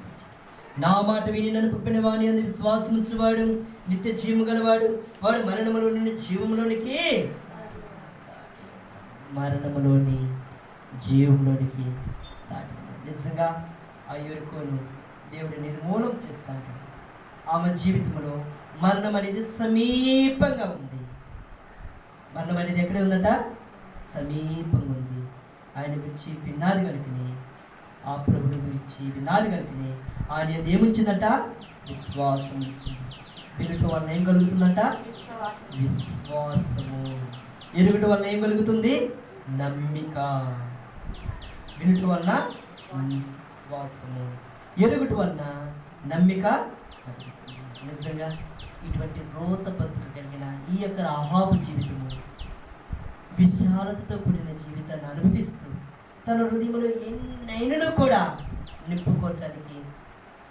నా మాట విని నన్ను పంపిన వాని అందు విశ్వాసం ఉంచువాడు నిత్య జీవము గలవాడు, వాడు మరణములో నుండి జీవంలోనికి, మరణములోని జీవంలోనికి దాటినాడు. నిజంగా ఆ యొరికోను దేవుడు నిర్మూలం చేస్తాడు. ఆమె జీవితంలో మరణం అనేది సమీపంగా ఉంది. మరణం అనేది ఎక్కడే ఉందంట? సమీపంగా ఉంది. ఆయన గురించి విన్నాది కనుకని, ఆ ప్రభుని గురించి విన్నాది కనుకని ఆయన ఏముంచిందంట? విశ్వాసం ఉంచింది. వినుట వల్ల ఏం కలుగుతుందంట? విశ్వాసము. ఎరుగుట వల్ల ఏం కలుగుతుంది? నమ్మిక. వినుట వలన విశ్వాసము, ఎరుగుట వలన నమ్మిక కలుగుతుంది. నిజంగా ఇటువంటి రోత బతుకు కలిగిన ఈ యొక్క అహాబు జీవితము విశాలతతో కూడిన జీవితాన్ని అనుభవిస్తూ తన హృదయంలో ఎన్నైనను కూడా నింపుకోవటానికి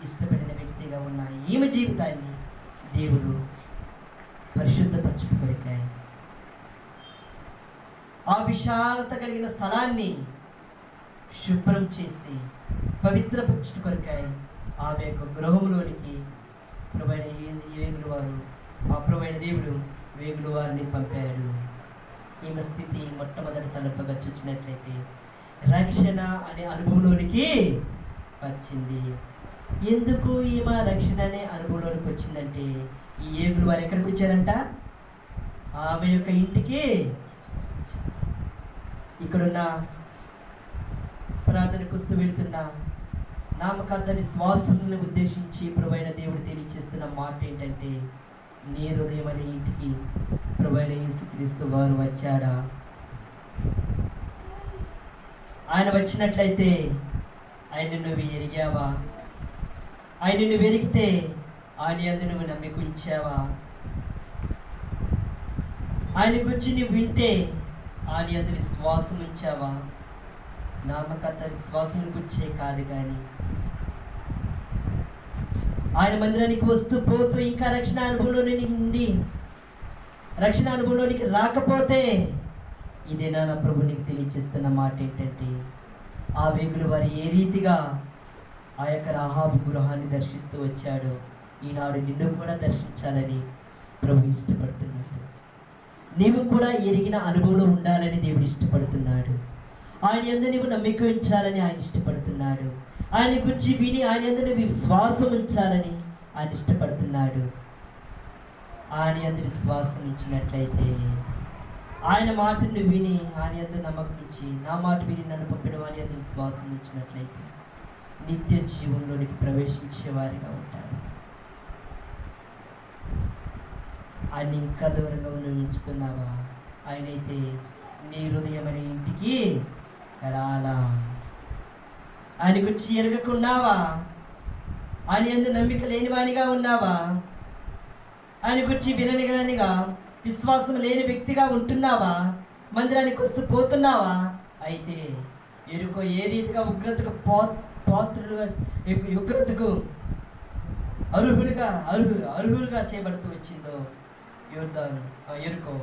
ఇష్టపడిన వ్యక్తిగా ఉన్న ఈమె జీవితాన్ని దేవుడు పరిశుద్ధపరచుకోరికాయి. ఆ విశాలత కలిగిన స్థలాన్ని శుభ్రం చేసి పవిత్రపరచుట కొరకాయి ఆమె యొక్క గృహంలోనికి వేగులు వారు, ఆ ప్రభువైన దేవుడు వేగులు వారిని పంపాడు. ఈమె స్థితి మొట్టమొదటి తలుపుగా చూసినట్లయితే రక్షణ అనే అనుభవంలోనికి వచ్చింది. ఎందుకు ఈమె రక్షణ అనే అనుభవంలోనికి వచ్చిందంటే, ఈ ఏగులు వారు ఎక్కడికి వచ్చారంట? ఆమె యొక్క ఇంటికి. ఇక్కడున్న ప్రార్థనకు వస్తూ వెళ్తున్న నామకార్థ విశ్వాసాలను ఉద్దేశించి ప్రభువైన దేవుడు తెలియచేస్తున్న మాట ఏంటంటే, నీ హృదయం అనే ఇంటికి ప్రభువైన యేసుక్రీస్తు వారు వచ్చాడా? ఆయన వచ్చినట్లయితే ఆయన నువ్వు ఎరిగావా? ఆయన నువ్వు ఎరిగితే ఆయన యందు నువ్వు నమ్మిక ఉంచావా? ఆయన గురించి నువ్వు వింటే ఆయన యందు విశ్వాసం ఉంచావా? నామకర్త విశ్వాసం గురించే కాదు కానీ ఆయన మందిరానికి వస్తూ పోతూ ఇంకా రక్షణ అనుభవంలోనికి ఉండి రక్షణ అనుభవంలోనికి రాకపోతే ఇదే నా ప్రభు నీకు తెలియచేస్తున్న మాట ఏంటంటే, ఆ వేగులు వారు ఏ రీతిగా ఆ యొక్క రాహాబు గృహాన్ని దర్శిస్తూ వచ్చాడో ఈనాడు నిన్ను కూడా దర్శించాలని ప్రభు ఇష్టపడుతున్నాడు. నీవు కూడా ఎరిగిన అనుభవంలో ఉండాలని దేవుడు ఇష్టపడుతున్నాడు. ఆయన యందు నీవు నమ్మిక ఉంచాలని ఆయన ఇష్టపడుతున్నాడు. ఆయన గురించి విని ఆయన యందు నువ్వు విశ్వాసం ఉంచాలని ఆయన ఇష్టపడుతున్నాడు. ఆయన యందు విశ్వాసం ఇచ్చినట్లయితే, ఆయన మాటను విని ఆయన యందు నమ్మకం ఇచ్చి, నా మాట విని నన్ను పంపిన వారి యందు విశ్వాసం ఇచ్చినట్లయితే నిత్య జీవంలోనికి ప్రవేశించే వారిగా ఉంటారు. ఆయన ఇంకా దూరంగా ఉంచుతున్నావా? ఆయనైతే నీ హృదయం అనే ఇంటికి రాలా. ఆయన గురించి ఎరగకున్నావా? ఆయన యందు నమ్మిక లేనివానిగా ఉన్నావా? ఆయన గురించి విననిగానిగా విశ్వాసం లేని వ్యక్తిగా ఉంటున్నావా? మందిరానికి వస్తూ పోతున్నావా? అయితే ఎరుకో ఏ రీతిగా ఉగ్రతకు పాత్రులుగా, ఉగ్రతకు అర్హులుగా చేయబడుతూ వచ్చిందో ఎరుకో,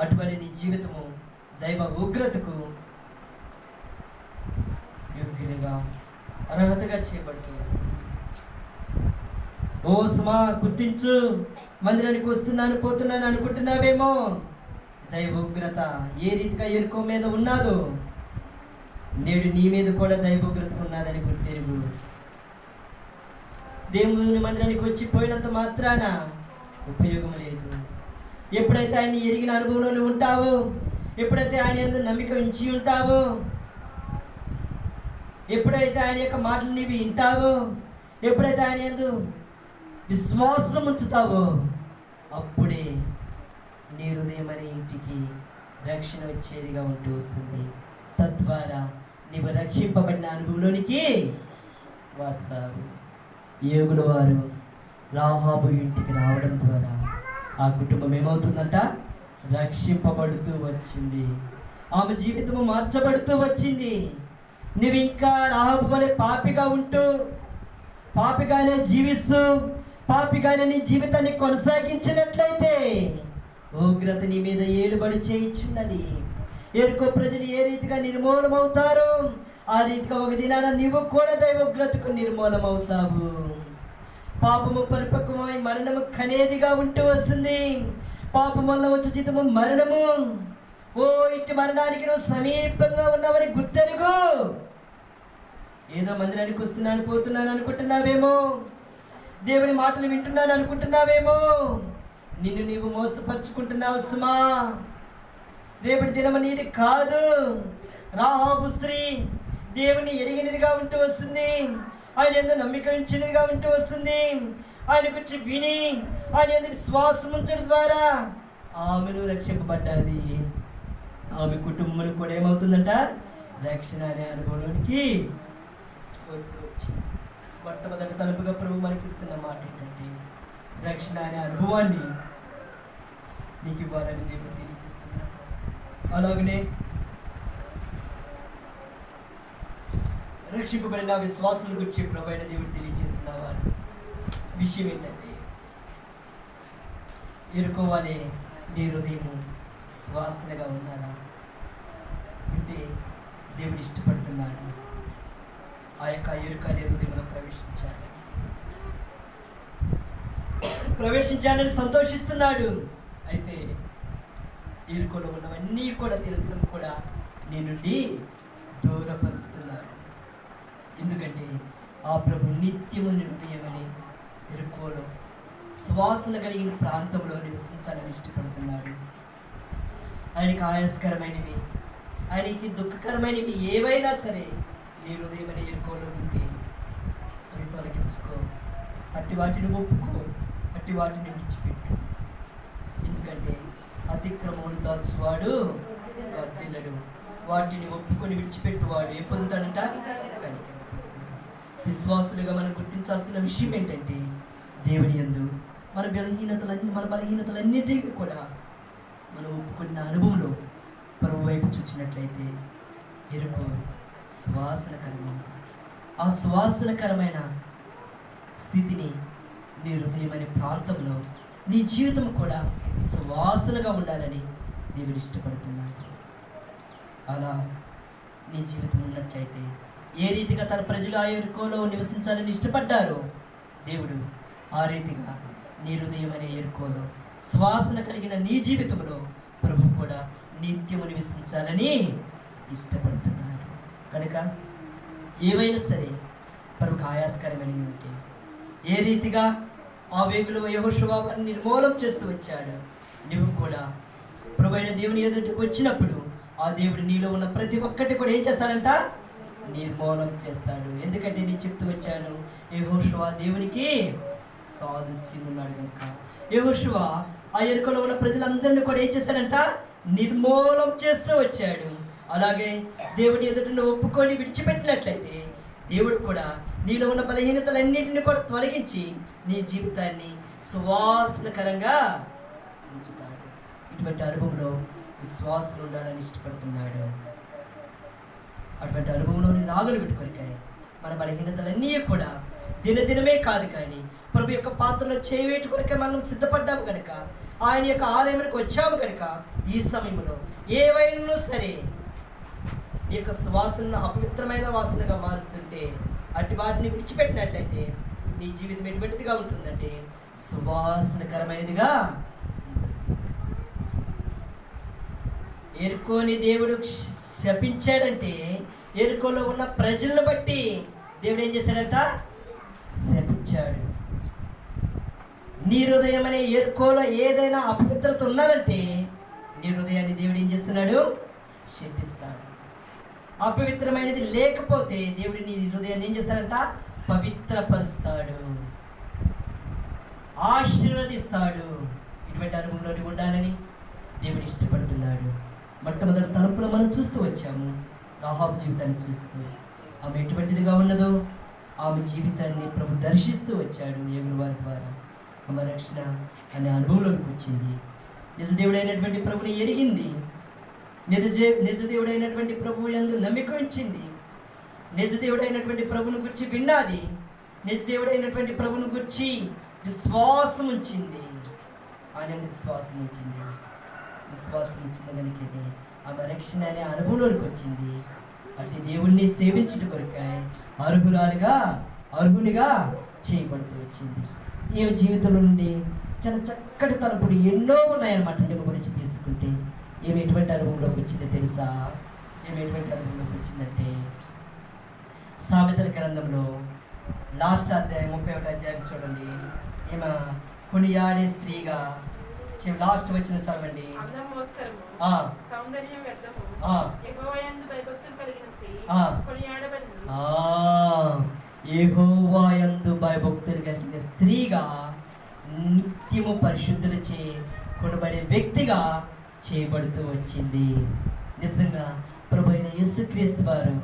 అటువంటి నీ జీవితము దైవ ఉగ్రతకు యోగ్యునిగా అర్హతగా చేయబడుతూ వస్తుంది. ఓ సుమా, గుర్తించు, మందిరానికి వస్తున్నాను పోతున్నాను అనుకుంటున్నావేమో. దైవ ఉగ్రత ఏ రీతిగా ఎరుకో మీద ఉన్నాదో నేడు నీ మీద కూడా దైవ ఉగ్రత ఉన్నదని గుర్తెరుగు. దేవుని మందిరానికి వచ్చి పోయినంత మాత్రాన ఉపయోగం లేదు. ఎప్పుడైతే ఆయన ఎరిగిన అనుభవంలో ఉంటావో, ఎప్పుడైతే ఆయన యందు నమ్మిక ఉంచి ఉంటావో, ఎప్పుడైతే ఆయన యొక్క మాటలు నీవి వింటావో, ఎప్పుడైతే ఆయన యందు విశ్వాసం ఉంచుతావో, అప్పుడే నీ హృదయం అనే ఇంటికి రక్షణ వచ్చేదిగా ఉంటూ వస్తుంది. తద్వారా నీవు రక్షింపబడిన అనుభవంలోనికి వస్తావు. యోగుల వారు రాహాబు ఇంటికి రావడం ద్వారా ఆ కుటుంబం ఏమవుతుందంట? రక్షింపబడుతూ వచ్చింది. ఆమె జీవితము మార్చబడుతూ వచ్చింది. నువ్వు ఇంకా రాహాబు వలె పాపిగా ఉంటూ, పాపిగానే జీవిస్తూ, పాపిగానే నీ జీవితాన్ని కొనసాగించినట్లయితే ఉగ్రత నీ మీద ఏలుబడి చేయించున్నది. ఎరుకో ప్రజలు ఏ రీతిగా నిర్మూలమవుతారో ఆ రీతిగా ఒక దినాన నీవు కూడా దైవ ఉగ్రతకు నిర్మూలమవుతావు. పాపము పరిపక్వమై మరణము కనేదిగా ఉంటూ వస్తుంది. పాపం వల్ల వచ్చే జీతము మరణము. ఓ ఇట్టి మరణానికి నువ్వు సమీపంగా ఉన్నావని గుర్తెరుగు. ఏదో మందిరానికి వస్తున్నాను పోతున్నాను అనుకుంటున్నావేమో, దేవుని మాటలు వింటున్నాను అనుకుంటున్నావేమో, నిన్ను నీవు మోసపరుచుకుంటున్నావు సుమా. రేపటి దినము నీది కాదు. రాహాబు స్త్రీ దేవుని ఎరిగినదిగా ఉంటూ వస్తుంది, ఆయన ఎందు నమ్మిక ఉంచినదిగా ఉంటూ వస్తుంది. ఆయన గురించి విని ఆయన ఎందు విశ్వాసం ఉంచడం ద్వారా ఆమెను రక్షింపబడ్డాది. ఆమె కుటుంబం కూడా ఏమవుతుందంట, రక్షణ అనే అనుభవంలోనికి వస్తూ వచ్చింది. మొట్టమొదటి తలుపుగా ప్రభు మనకిస్తున్న మాట ఏంటంటే, రక్షణ అనే అనుభవాన్ని నీకు ఇవ్వాలని దేవుడు తెలియజేస్తున్నాడు. అలాగనే రక్షింపబడిన విశ్వాసం గురించి ప్రభు అయిన దేవుడు తెలియజేస్తున్న వారు విషయం ఏంటంటే, ఎరుకోవాలి నీ హృదయము శ్వాసనగా ఉన్నారా అంటే దేవుడు ఇష్టపడుతున్నాడు. ఆ యొక్క ఎరుక అనే హృదయంలో ప్రవేశించాలని సంతోషిస్తున్నాడు. అయితే ఎరుకలో ఉన్నవన్నీ కూడా దినదినం కూడా నీ నుండి దూరపరుస్తున్నాడు. ఎందుకంటే ఆ ప్రభు నిత్యము నిర్ణయమని ఎరుకోలో శ్వాసన కలిగిన ప్రాంతంలో నివసించాలని ఇష్టపడుతున్నాడు. ఆయనకి ఆయాస్కరమైనవి, ఆయనకి దుఃఖకరమైనవి ఏవైనా సరే నీ హృదయం అనే ఎరుకోలో ఉంటే అవి తొలగించుకో. అట్టి వాటిని ఒప్పుకో, అట్టి వాటిని విడిచిపెట్టు. ఎందుకంటే అతిక్రమములు దాచువాడు వర్ధిల్లడు, వాటిని ఒప్పుకొని విడిచిపెట్టువాడు ఏ పొందుతాడంట, కనికరం. విశ్వాసులుగా మనం గుర్తించాల్సిన విషయం ఏంటంటే, దేవుని యందు మన బలహీనతలన్నిటికీ కూడా మనం ఒప్పుకున్న అనుభవంలో ప్రభు వైపు చూసినట్లయితే ఎరుకు సువాసనకరమైన ఆ సువాసనకరమైన స్థితిని నీ హృదయం అనే ప్రాంతంలో నీ జీవితం కూడా సువాసనగా ఉండాలని దేవుడు ఇష్టపడుతున్నాడు. అలా నీ జీవితం ఉన్నట్లయితే ఏ రీతిగా తన ప్రజలు ఆ ఎరుకోలో నివసించాలని ఇష్టపడ్డారో దేవుడు ఆ రీతిగా నీ హృదయం అనే ఎరుకోలో శ్వాసన కలిగిన నీ జీవితంలో ప్రభు కూడా నిత్యము నివసించాలని ఇష్టపడుతున్నాడు. కనుక ఏవైనా సరే ప్రభుకు ఆయాస్కరమైనవి ఉంటే, ఏ రీతిగా ఆ వేగులో యెహోషువ వారిని నిర్మూలం చేస్తూ వచ్చాడు, నువ్వు కూడా ప్రభు అయిన దేవుని ఎదుటికి వచ్చినప్పుడు ఆ దేవుడు నీలో ఉన్న ప్రతి ఒక్కటి కూడా ఏం చేస్తాడంట, నిర్మూలం చేస్తాడు. ఎందుకంటే నేను చెప్తూ వచ్చాను, యెహోషువ దేవునికి సాదృశ్యం ఉన్నాడు కనుక యెహోషువ ఆ ఎరుకలో ఉన్న ప్రజలందరినీ కూడా ఏం చేశాడంట, నిర్మూలం చేస్తూ వచ్చాడు. అలాగే దేవుని ఎదుట ఒప్పుకొని విడిచిపెట్టినట్లయితే దేవుడు కూడా నీలో ఉన్న బలహీనతలన్నింటినీ కూడా తొలగించి నీ జీవితాన్ని సువాసనకరంగా ఉంచుతాడు. ఇటువంటి అనుభవంలో విశ్వాసులు ఉండాలని ఇష్టపడుతున్నాడు. అటువంటి అనుభవంలోని రాగులు పెట్టుకొనికాయి మన బలహీనతలన్నీ కూడా దినదినమే కాదు, కానీ ప్రభు యొక్క పాత్రలో చేయవేటి కొరకే మనం సిద్ధపడ్డాము కనుక, ఆయన యొక్క ఆలయానికి వచ్చాము కనుక, ఈ సమయంలో ఏవైనా సరే ఈ యొక్క సువాసనను అపవిత్రమైన వాసనగా మారుస్తుంటే అట్టి వాటిని విడిచిపెట్టినట్లయితే నీ జీవితం ఎటువంటిదిగా ఉంటుందంటే సువాసనకరమైనదిగా. ఎరుకోని దేవుడు శపించాడంటే ఎరుకోలో ఉన్న ప్రజలను బట్టి దేవుడు ఏం చేశాడంట, శపించాడు. నీ హృదయం అనే ఎరుకోలో ఏదైనా అపవిత్రత ఉన్నదంటే నీ హృదయాన్ని దేవుడు ఏం చేస్తున్నాడు, శపిస్తాడు. అపవిత్రమైనది లేకపోతే దేవుడు నీ హృదయాన్ని ఏం చేస్తాడంట, పవిత్రపరుస్తాడు, ఆశీర్వదిస్తాడు. ఇటువంటి అనుభవంలో ఉండాలని దేవుడు ఇష్టపడుతున్నాడు. మొట్టమొదటి తలుపులో మనం చూస్తూ వచ్చాము రాహాబు జీవితాన్ని చూస్తూ. ఆమె ఎటువంటిదిగా ఉన్నదో ఆమె జీవితాన్ని ప్రభు దర్శిస్తూ వచ్చాడు. దేవుని వారి ద్వారా ఆమె రక్షణ అనే అనుభవంలోకి వచ్చింది. నిజదేవుడైనటువంటి ప్రభుని ఎరిగింది, నిజదేవుడైనటువంటి ప్రభువు యందు నమ్మిక ఉంచింది. నిజ దేవుడైనటువంటి ప్రభుని గురించి విన్నది, నిజ దేవుడైనటువంటి ప్రభుని గురించి విశ్వాసం ఉంచింది. ఆయన విశ్వాసం ఉంచింది కనుక ఆమె రక్షణ అనే అనుభవంలోకి వచ్చింది. అటు దేవుణ్ణి సేవించుట కొరకాయ అర్హునిగా చేయబడుతూ వచ్చింది. ఈ జీవితంలో నుండి చాలా చక్కటి తలుపులు ఎన్నో ఉన్నాయన్నమాట. ఈమె గురించి తీసుకుంటే ఈమె ఎటువంటి అనుభవంలోకి వచ్చిందో తెలుసా? ఈమె ఎటువంటి అనుభవంలోకి వచ్చిందంటే, సామెతల గ్రంథంలో లాస్ట్ అధ్యాయం 31వ అధ్యాయం చూడండి. ఈమె కొనియాడే స్త్రీగా లాస్ట్ వచ్చిన చదవండి. యెహోవా యందు భయభక్తులు కలిగిన స్త్రీగా నిత్యము పరిశుద్ధులచే కొనబడే వ్యక్తిగా చేయబడుతూ వచ్చింది. నిజంగా ప్రభు అయిన యేసుక్రీస్తు వారు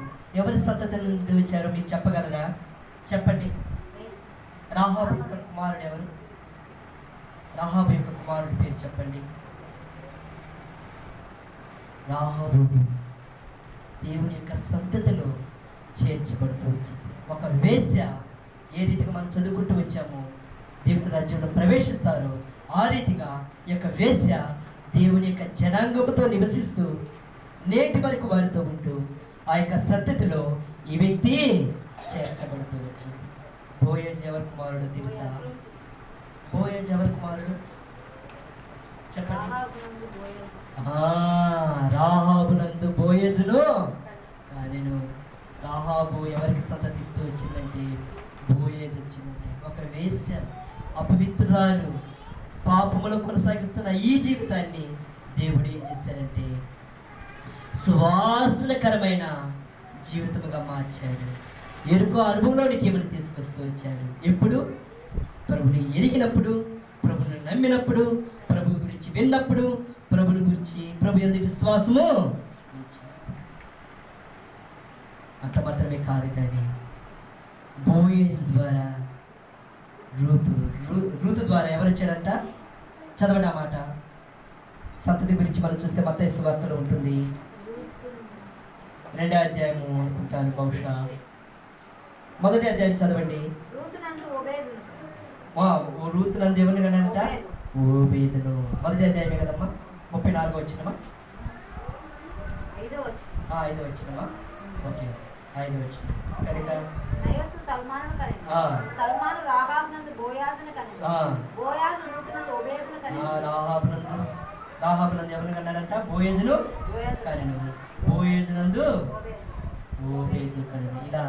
ఎవరి సంతతి నుండి వచ్చారో మీరు చెప్పగలరా? చెప్పండి. రాహాబు యొక్క కుమారుడు ఎవరు? రాహాబు యొక్క కుమారుడి పేరు చెప్పండి. రాహాబు దేవుని యొక్క సంతతిలో చేర్చబడుతూ వచ్చింది. ఒక వేశ్య ఏ రీతిగా మనం చదువుకుంటూ వచ్చామో దేవుని రాజ్యంలో ప్రవేశిస్తారో ఆ రీతిగా ఈ యొక్క వేశ్య దేవుని యొక్క జనాంగముతో నివసిస్తూ నేటి వరకు వారితో ఉంటూ ఆ యొక్క సంతతిలో ఈ వ్యక్తి చేర్చబడుతూ వచ్చింది. బోయజ్ ఎవరి కుమారుడు తెలుసా? బోయజ్ ఎవరి కుమారుడు చెప్పండి. రాహాబునందు బోయజును కానెను. రాహాబు ఎవరికి సంతతిస్తూ వచ్చిందంటే బోయజ్ వచ్చిందంటే ఒక వేశ్య, అపవిత్రురాలు, పాపములో కొనసాగిస్తున్న ఈ జీవితాన్ని దేవుడు ఏం చేశాడంటే సువాసనకరమైన జీవితముగా మార్చాడు. ఎరుకో అనుభవంలోనికి ఏమని తీసుకొస్తూ వచ్చాడు. ఎప్పుడు? ప్రభుని ఎరిగినప్పుడు, ప్రభుని నమ్మినప్పుడు, ప్రభు గురించి విన్నప్పుడు, ప్రభుని గురించి ప్రభు యందు విశ్వాసము అంత మాత్రమే కాదు, కానీ బోయజ్ ద్వారా రూతు ద్వారా ఎవరు వచ్చాడంట? చదవండి ఆ మాట. సంతతి గురించి మనం చూస్తే మత్తయి సువార్తలో ఉంటుంది. 2వ అధ్యాయము అనుకుంటాను, బహుశా 1వ అధ్యాయం చదవండి. రూతు నందు ఎవరిని కన్నాడంట? ఓబేదును. 1వ అధ్యాయమే కదమ్మా, 34వ వచనమా? 5వ వచనమా? ఓకే, 5వ వచనం కనుక రాహాబునందు ఎవరిని కన్నాడంట? బోయజును కనెను. బోయజునందు ఓబేదు కనెను. ఇలా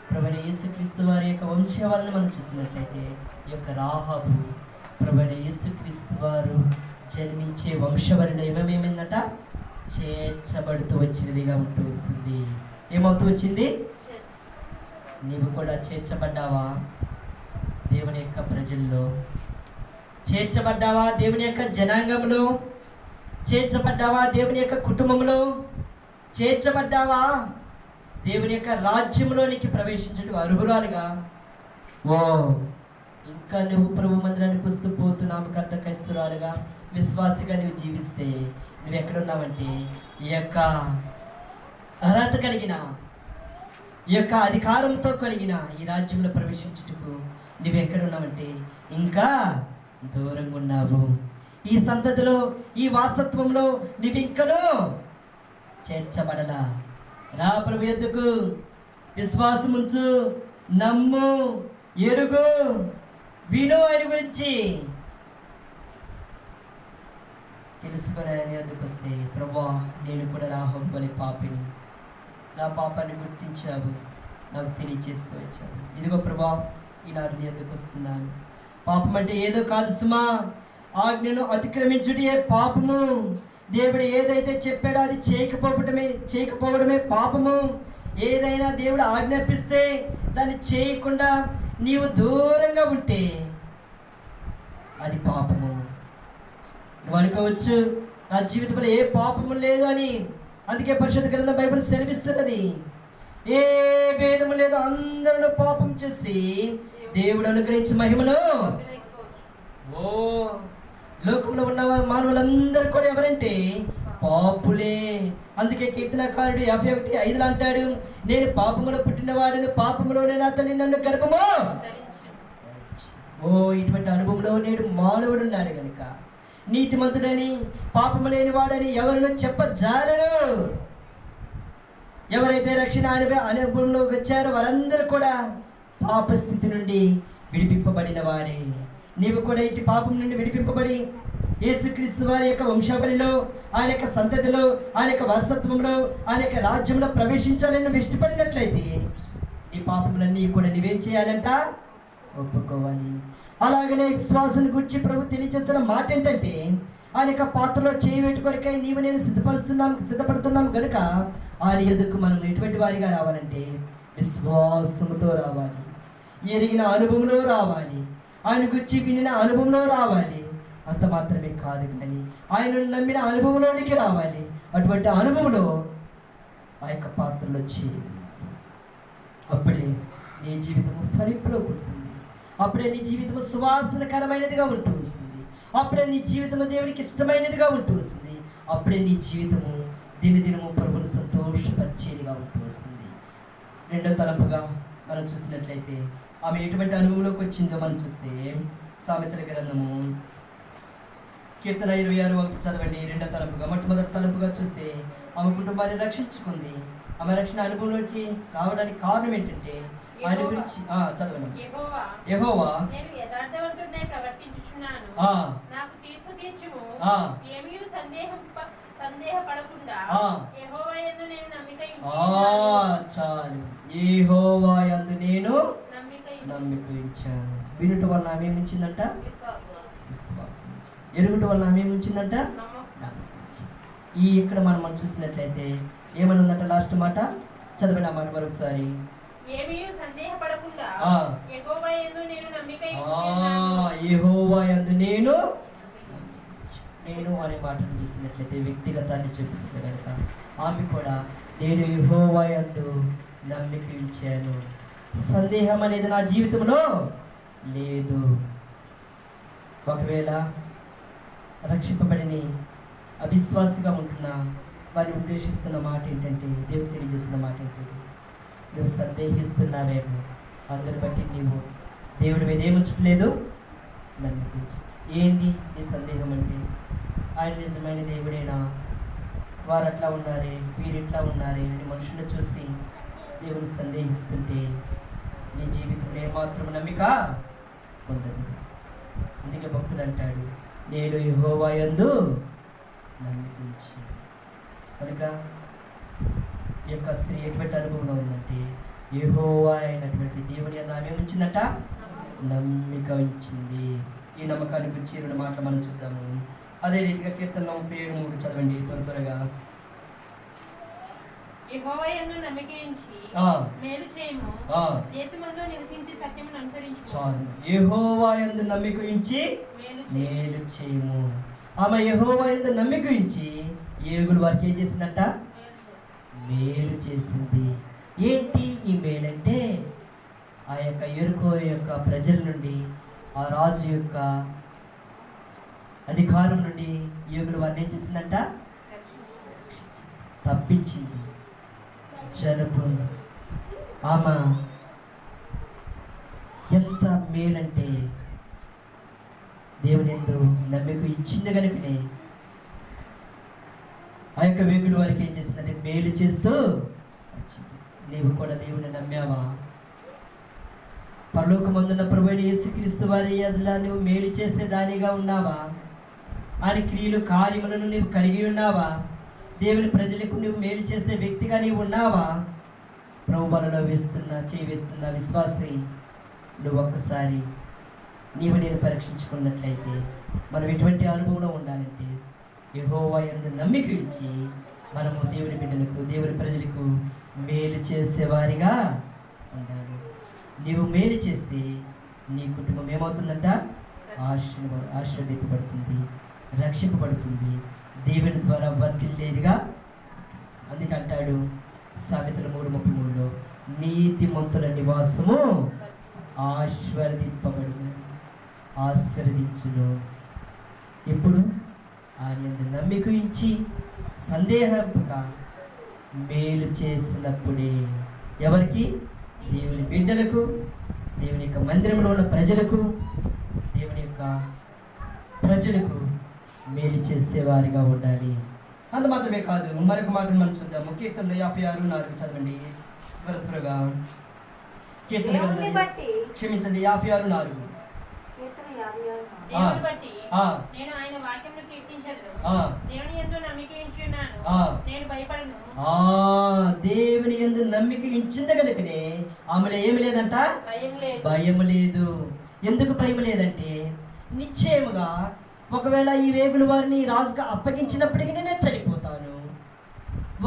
ప్రభువైన యేసుక్రీస్తు వారి యొక్క వంశావళిని మనం చూసినట్లయితే ఈ యొక్క రాహాబు ప్రభువైన యేసుక్రీస్తు వారు జన్మించే వంశవళిలో ఏమేమిందట? చేర్చబడుతూ వచ్చినదిగా ఉంటూ వస్తుంది. ఏమవుతూ వచ్చింది? నీవు కూడా చేర్చబడ్డావా దేవుని యొక్క ప్రజల్లో? చేర్చబడ్డావా దేవుని యొక్క జనాంగంలో? చేర్చబడ్డావా దేవుని యొక్క కుటుంబంలో? చేర్చబడ్డావా దేవుని యొక్క రాజ్యంలోనికి ప్రవేశించడం అర్హురాలుగా? ఇంకా నువ్వు ప్రభు మందిరానికి వస్తూ పోతున్నాము కర్త క్రైస్తవురాలుగా విశ్వాసిగా నువ్వు జీవిస్తే నువ్వు ఎక్కడున్నావంటే ఈ యొక్క అర్హత కలిగిన, ఈ యొక్క అధికారంతో కలిగిన ఈ రాజ్యంలో ప్రవేశించుటకు నువ్వు ఎక్కడున్నావంటే ఇంకా దూరంగా ఉన్నావు. ఈ సంతతిలో, ఈ వారసత్వంలో నువ్వు ఇంకనూ చేర్చబడలా. రా ప్రభు యొద్దకు, విశ్వాసం ఉంచు, నమ్ము, ఎరుగు, విను. ఆయన గురించి తెలుసుకొని ఆయన యొద్దకు వస్తే, ప్రభువా నేను కూడా రాహాబు వలె పాపిని, నా పాపాన్ని గుర్తించావు, నాకు తెలియచేస్తూ వచ్చావు. ఇదిగో ప్రభువా ఈనాడు నీ యొద్దకు వస్తున్నాను. పాపం అంటే ఏదో కాదు సుమా, ఆజ్ఞను అతిక్రమించుటే పాపము. దేవుడు ఏదైతే చెప్పాడో అది చేయకపోవడమే పాపము. ఏదైనా దేవుడు ఆజ్ఞాపిస్తే దాన్ని చేయకుండా నీవు దూరంగా ఉంటే అది పాపము. నువ్వు అనుకోవచ్చు నా జీవితంలో ఏ పాపము లేదు అని. అందుకే పరిశుద్ధ గ్రంథం బైబిల్ సెలవిస్తున్నది, ఏ భేదము లేదు, అందరూ పాపం చేసి దేవుడు అనుగ్రహించి మహిమను లోకంలో ఉన్న మానవులందరూ కూడా ఎవరంటే పాపులే. అందుకే కీర్తనకారుడు 51:5 అంటాడు, నేను పాపములో పుట్టినవాడిని, పాపములోనే నా తల్లి నన్ను గర్భమో. ఓ ఇటువంటి అనుభవంలో నేడు మానవుడు ఉన్నాడు కనుక నీతిమంతుడని, పాపము లేని వాడని ఎవరినో చెప్పజాలరు. ఎవరైతే రక్షణ అనుభవంలోకి వచ్చారో వారందరూ కూడా పాప స్థితి నుండి విడిపింపబడిన వాడే. నీవు కూడా ఇటు పాపం నుండి విడిపింపబడి యేసుక్రీస్తు వారి యొక్క వంశావళిలో, ఆయన యొక్క సంతతిలో, ఆయన యొక్క వారసత్వంలో, ఆయన యొక్క రాజ్యంలో ప్రవేశించాలని నువ్వు ఇష్టపడినట్లయితే నీ పాపములన్నీ కూడా నువ్వేం చేయాలంట? ఒప్పుకోవాలి. అలాగనే విశ్వాసం గురించి ప్రభు తెలియజేస్తున్న మాట ఏంటంటే, ఆయన యొక్క పాత్రలో చేయి పెట్టుకొరకై నీవు నేను సిద్ధపడుతున్నాం కనుక ఆయన ఎదుకు మనం ఎటువంటి వారిగా రావాలంటే విశ్వాసముతో రావాలి, ఎరిగిన అనుభవంలో రావాలి, ఆయన గురించి వినిన అనుభవంలో రావాలి. అంత మాత్రమే కాదు కానీ ఆయన నమ్మిన అనుభవంలోనికి రావాలి. అటువంటి అనుభవంలో ఆ యొక్క పాత్రలో చేయి, అప్పుడే నీ జీవితము ఫలింపులోకి వస్తుంది. అప్పుడే నీ జీవితము సువాసనకరమైనదిగా ఉంటూ వస్తుంది. అప్పుడే నీ జీవితము దేవునికి ఇష్టమైనదిగా ఉంటూ వస్తుంది. అప్పుడే నీ జీవితము దినదినము ప్రభువును సంతోషపరిచేదిగా ఉంటూ వస్తుంది. రెండో తలంపుగా మనం చూసినట్లయితే ఆమె ఎటువంటి అనుభవంలోకి వచ్చిందో మనం చూస్తే సామెతల గ్రంథము కీర్తన 26:1 చదవండి. రెండో తలంపుగా, మొట్టమొదటి తలంపుగా చూస్తే ఆమె కుటుంబాన్ని రక్షించుకుంది. ఆమె రక్షణ అనుభవంలోకి రావడానికి కారణం ఏంటంటే ఆయన గురించి చదవండి. యెహోవా నేను యథార్థవంతుడై ప్రవర్తించుచున్నాను, నాకు తీర్పు తీర్చుము, ఏమీ సందేహపడకుండా యెహోవా యందు నేను నమ్మిక ఉంచాను. చాలు, యెహోవా యందు నేను నమ్మిక ఉంచాను. వినుట వల్ల ఆమె ఏమించిందంట? విశ్వాసం. ఎరుగుట వల్ల ఆమె ఏమించిందంట? ఈ ఇక్కడ మనం చూసినట్లయితే ఏమని ఉందంట? లాస్ట్ మాట చదవండి, ఆ మాట మరొకసారి. యెహోవా యందు నేను అనే మాటను చూసినట్లయితే వ్యక్తిగతాన్ని చూపిస్తుంది కనుక ఆమె కూడా నేను యెహోవా యందు నమ్మిక ఉంచాను, సందేహం అనేది నా జీవితంలో లేదు. ఒకవేళ రక్షింపబడిన అవిశ్వాసిగా ఉంటున్న వారిని ఉద్దేశిస్తున్న మాట ఏంటంటే, దేవుడు తెలియజేస్తున్న మాట ఏంటంటే, నువ్వు సందేహిస్తున్నావేమో, అందరి బట్టి నీవు దేవుడి మీద ఏముంచట్లేదు, నమ్మిక. ఏంది నీ సందేహం అంటే? ఆయన నిజమైన దేవుడేనా? వారు అట్లా ఉన్నారే, వీరు ఇట్లా ఉన్నారే అని మనుషులు చూసి దేవుని సందేహిస్తుంటే నీ జీవితంలో ఏమాత్రం నమ్మిక ఉండదు. అందుకే భక్తుడు అంటాడు, నేను యెహోవా యందు నమ్మిక ఉంచాను. కనుక ఈ యొక్క స్త్రీ ఎటువంటి అనుభవంలో ఉందంటే, యెహోవా అయినటువంటి దేవుని యందు ఆమె ఉంచిందట, నమ్మిక ఉంచింది. ఈ నమ్మకాన్ని గురించి 2 మాటలు మనం చూద్దాము. అదే రీతిగా కీర్తన 37:3 చదవండి త్వరగా. యెహోవా యందు నమ్మిక ఉంచి మేలు చేయుము, దేశమందు నివసించి సత్యమును అనుసరించుము. చాలు, యెహోవా యందు నమ్మిక ఉంచి మేలు చేయుము. ఆమె యెహోవా యందు నమ్మిక ఉంచి ఏగులు వారికి ఏం చేసిందంట? మేలు చేసింది. ఏంటి ఈ మేలంటే? ఆ యొక్క యెరికో యొక్క ప్రజల నుండి, ఆ రాజు యొక్క అధికారం నుండి ఏగులు వారిని ఏం చేసిందంట? తప్పించింది. జనపు ఆమె ఎంత మేలంటే దేవుని యందు నమ్మిక ఇచ్చింది కనుకనే ఆ యొక్క వేగుడు వారికి ఏం చేసిందంటే మేలు చేస్తూ వచ్చింది. నీవు కూడా దేవుని నమ్మావా? పరలోకమందున్న ప్రభువైన యేసుక్రీస్తు వారి ఎదుట నువ్వు మేలు చేసే దానిగా ఉన్నావా? ఆయన క్రియలు కార్యములను నీవు కలిగి ఉన్నావా? దేవుని ప్రజలకు నువ్వు మేలు చేసే వ్యక్తిగా నీవు ఉన్నావా? ప్రభు బలలో వేస్తున్న విశ్వాసి నువ్వు ఒక్కసారి నీవు నేను పరీక్షించుకున్నట్లయితే మనం ఎటువంటి అనుభవంలో ఉండాలంటే యెహోవా యందు నమ్మిక ఇచ్చి మనము దేవుని బిడ్డలకు, దేవుని ప్రజలకు మేలు చేసేవారిగా ఉండాలి. నీవు మేలు చేస్తే నీ కుటుంబం ఏమవుతుందంట? ఆశీర్వదింపబడుతుంది, రక్షింపబడుతుంది, దేవుని ద్వారా వర్ధిల్లేదిగా. అందుకంటాడు సామెతలు 3:33లో, నీతిమంతుల నివాసము ఆశీర్వదించును. ఇప్పుడు ఆయన నమ్మిక ఇచ్చి సందేహంపక మేలు చేసినప్పుడే. ఎవరికి? దేవుని బిడ్డలకు, దేవుని యొక్క మందిరంలో ఉన్న ప్రజలకు, దేవుని యొక్క ప్రజలకు మేలు చేసేవారిగా ఉండాలి. అంత మాత్రమే కాదు, మరొక మాటను మనం చూద్దాము. కీర్తనలు 56:4 చదవండి త్వరగా. కీర్తన దేవుని బట్టి క్షమించండి, 56:4. దేవుని బట్టి ఆ. నేను ఆయన వాక్యమును కీర్తించదును. ఆ. దేవుని యందు నమ్మిక ఉంచున్నాను. ఆ. నేను భయపడను. దేవుని యందు నమ్మిక ఉంచింది కనుకనే ఆమెలో ఏమి లేదంట? భయం లేదు. భయం లేదు. ఎందుకు భయం లేదంటే, నిశ్చయముగా ఒకవేళ ఈ వేగుల వారిని రాజుగా అప్పగించినప్పటికీ నేను చనిపోతాను.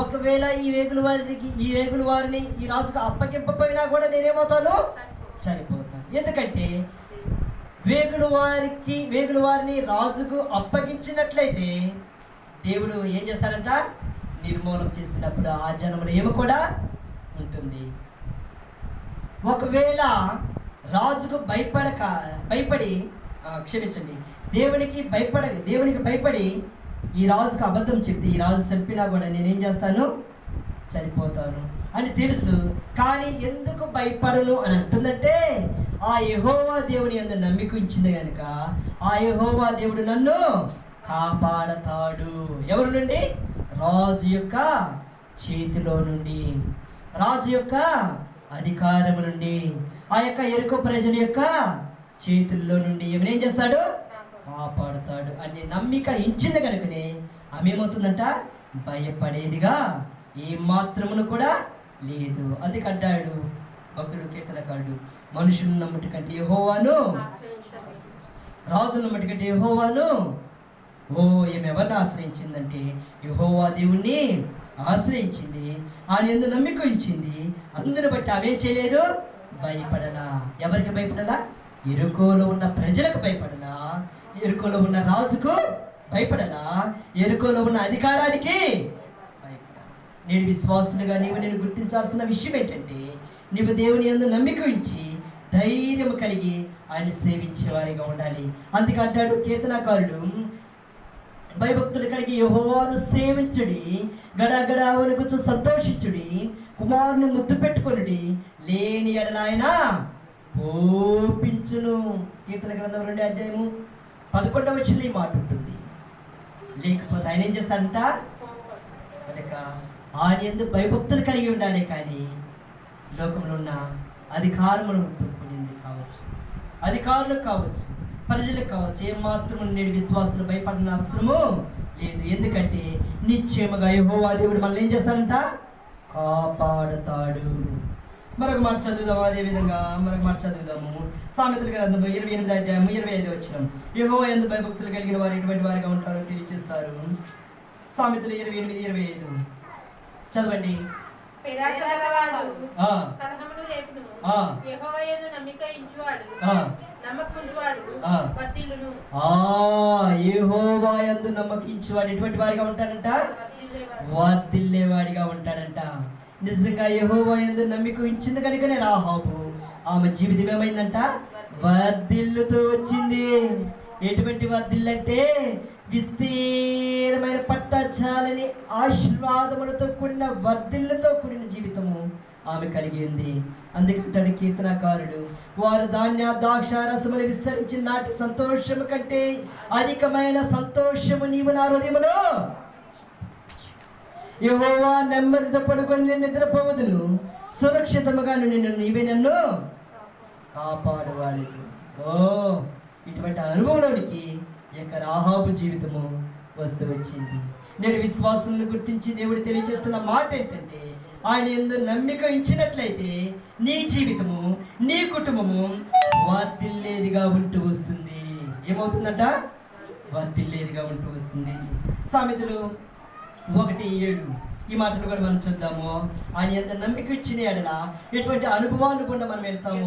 ఒకవేళ ఈ వేగుల వారిని ఈ రాజుగా అప్పగింపపోయినా కూడా నేనేమవుతాను? చనిపోతాను. ఎందుకంటే వేగుల వారిని రాజుకు అప్పగించినట్లయితే దేవుడు ఏం చేస్తాడంట? నిర్మూలన చేసినప్పుడు ఆ జనములు ఏమి కూడా ఉంటుంది. ఒకవేళ రాజుకు భయపడి దేవునికి భయపడి ఈ రాజుకు అబద్ధం చెప్తే ఈ రాజు చంపినా కూడా నేనేం చేస్తాను? చనిపోతాను అని తెలుసు. కానీ ఎందుకు భయపడను అని అంటుందంటే, ఆ యెహోవా దేవుని యందు నమ్మిక ఉంచింది కనుక ఆ యెహోవా దేవుడు నన్ను కాపాడతాడు. ఎవరి నుండి? రాజు యొక్క చేతిలో నుండి, రాజు యొక్క అధికారము నుండి, ఆ యొక్క ఎరుకో ప్రజల యొక్క చేతుల్లో నుండి ఏం చేస్తాడు? కాపాడుతాడు అని నమ్మిక ఇచ్చింది కనుకనే ఆమె ఏమవుతుందంట? భయపడేదిగా ఏమాత్రమును కూడా లేదు. అందుకంటాడు భక్తుడు, కీర్తనకారుడు, మనుషులను నమ్మటి కంటే యెహోవాను, రాజును నమ్మటి కంటే యెహోవాను. ఈమె ఎవరిని ఆశ్రయించిందంటే యెహోవా దేవుణ్ణి ఆశ్రయించింది. ఆయన యందు నమ్మిక ఉంచింది. అందుని బట్టి ఆమె ఏం చేయలేదు? భయపడలా. ఎవరికి భయపడలా? ఎరుకోలో ఉన్న ప్రజలకు భయపడలా, ఎరుకోలో ఉన్న రాజుకు భయపడలా, ఎరుకోలో ఉన్న అధికారానికి భయపడాలి. నేను విశ్వాసులుగా నేను గుర్తించాల్సిన విషయం ఏంటంటే, నీవు దేవుని యందు నమ్మిక ఉంచి ధైర్యం కలిగి ఆయన సేవించే వారిగా ఉండాలి. అందుకే అంటాడు కీర్తనకారుడు, భయభక్తులు కలిగి యెహోవాను సేవించుడి, గడగడ వణుకుచు సంతోషించుడి, కుమారుని ముద్దు పెట్టుకొనుడి, లేని ఎడల ఆయన కోపించును. కీర్తన గ్రంథం 2:11 ఈ మాట ఉంటుంది. లేకపోతే ఆయన ఏం చేస్తాడంట? కనుక ఆయన యందు భయభక్తులు కలిగి ఉండాలి. కానీ లోకంలో ఉన్న అధికారములు కావచ్చు, అధికారులకు కావచ్చు, ప్రజలకు కావచ్చు, ఏమాత్రం నేడు విశ్వాసులు భయపడిన అవసరము లేదు. ఎందుకంటే నిశ్చయముగా యెహోవా దేవుడు మనల్ని ఏం చేస్తాడంట? కాపాడుతాడు. మరొక మాట చదువుదాము. అదేవిధంగా మరొక మాట చదువుదాము. సామెతల గ్రంథము 28:25 యెహోవా యందు భయభక్తులు కలిగిన వారు ఎటువంటి వారిగా ఉంటారో తెలియజేస్తారు. సామెతలు 28:25 చదవండి. యెహోవా యందు నమ్మకించువాడు ఎటువంటి వాడిగా ఉంటాడంట? వర్ధిల్లేవాడిగా ఉంటాడంట. నిజంగా యెహోవా యందు నమ్మిక ఉంచింది కనుకనే రాహాబు ఆమె జీవితం ఏమైందంట? వర్ధిల్లుతూ వచ్చింది. ఎటువంటి వర్ధిల్లంటే విస్తీర్ణమైన పట్టచాలని ఆశీర్వాదములతో కూడిన వర్ధిల్లతో కూడిన జీవితము ఆమె కలిగి ఉంది. అందుకంటాడు కీర్తనకారుడు, వారు ద్రాక్షారసములు విస్తరించి నాటి సంతోషము కంటే అధికమైన సంతోషము నీవు నా హృదయములో. యెహోవా నెమ్మదితో పడుకొని నేను నిద్రపోవదును, సురక్షితముగా నీవే నన్ను కాపాడువాడు. ఇటువంటి అనుభవంలోనికి యొక్క రాహాబు జీవితము వస్తూ వచ్చింది. నేను విశ్వాసాలను గుర్తించి దేవుడు తెలియజేస్తున్న మాట ఏంటంటే, ఆయన యందు నమ్మిక ఇచ్చినట్లయితే నీ జీవితము, నీ కుటుంబము వర్ధిల్లేదిగా ఉంటూ వస్తుంది. ఏమవుతుందంట? వర్ధిల్లేదిగా ఉంటూ వస్తుంది. సామెతలు 1:7 ఈ మాటను కూడా మనం చూద్దాము. ఆయన ఎంత నమ్మిక ఇచ్చిన ఎడల ఎటువంటి అనుభవాలు కూడా మనం వెళ్తాము.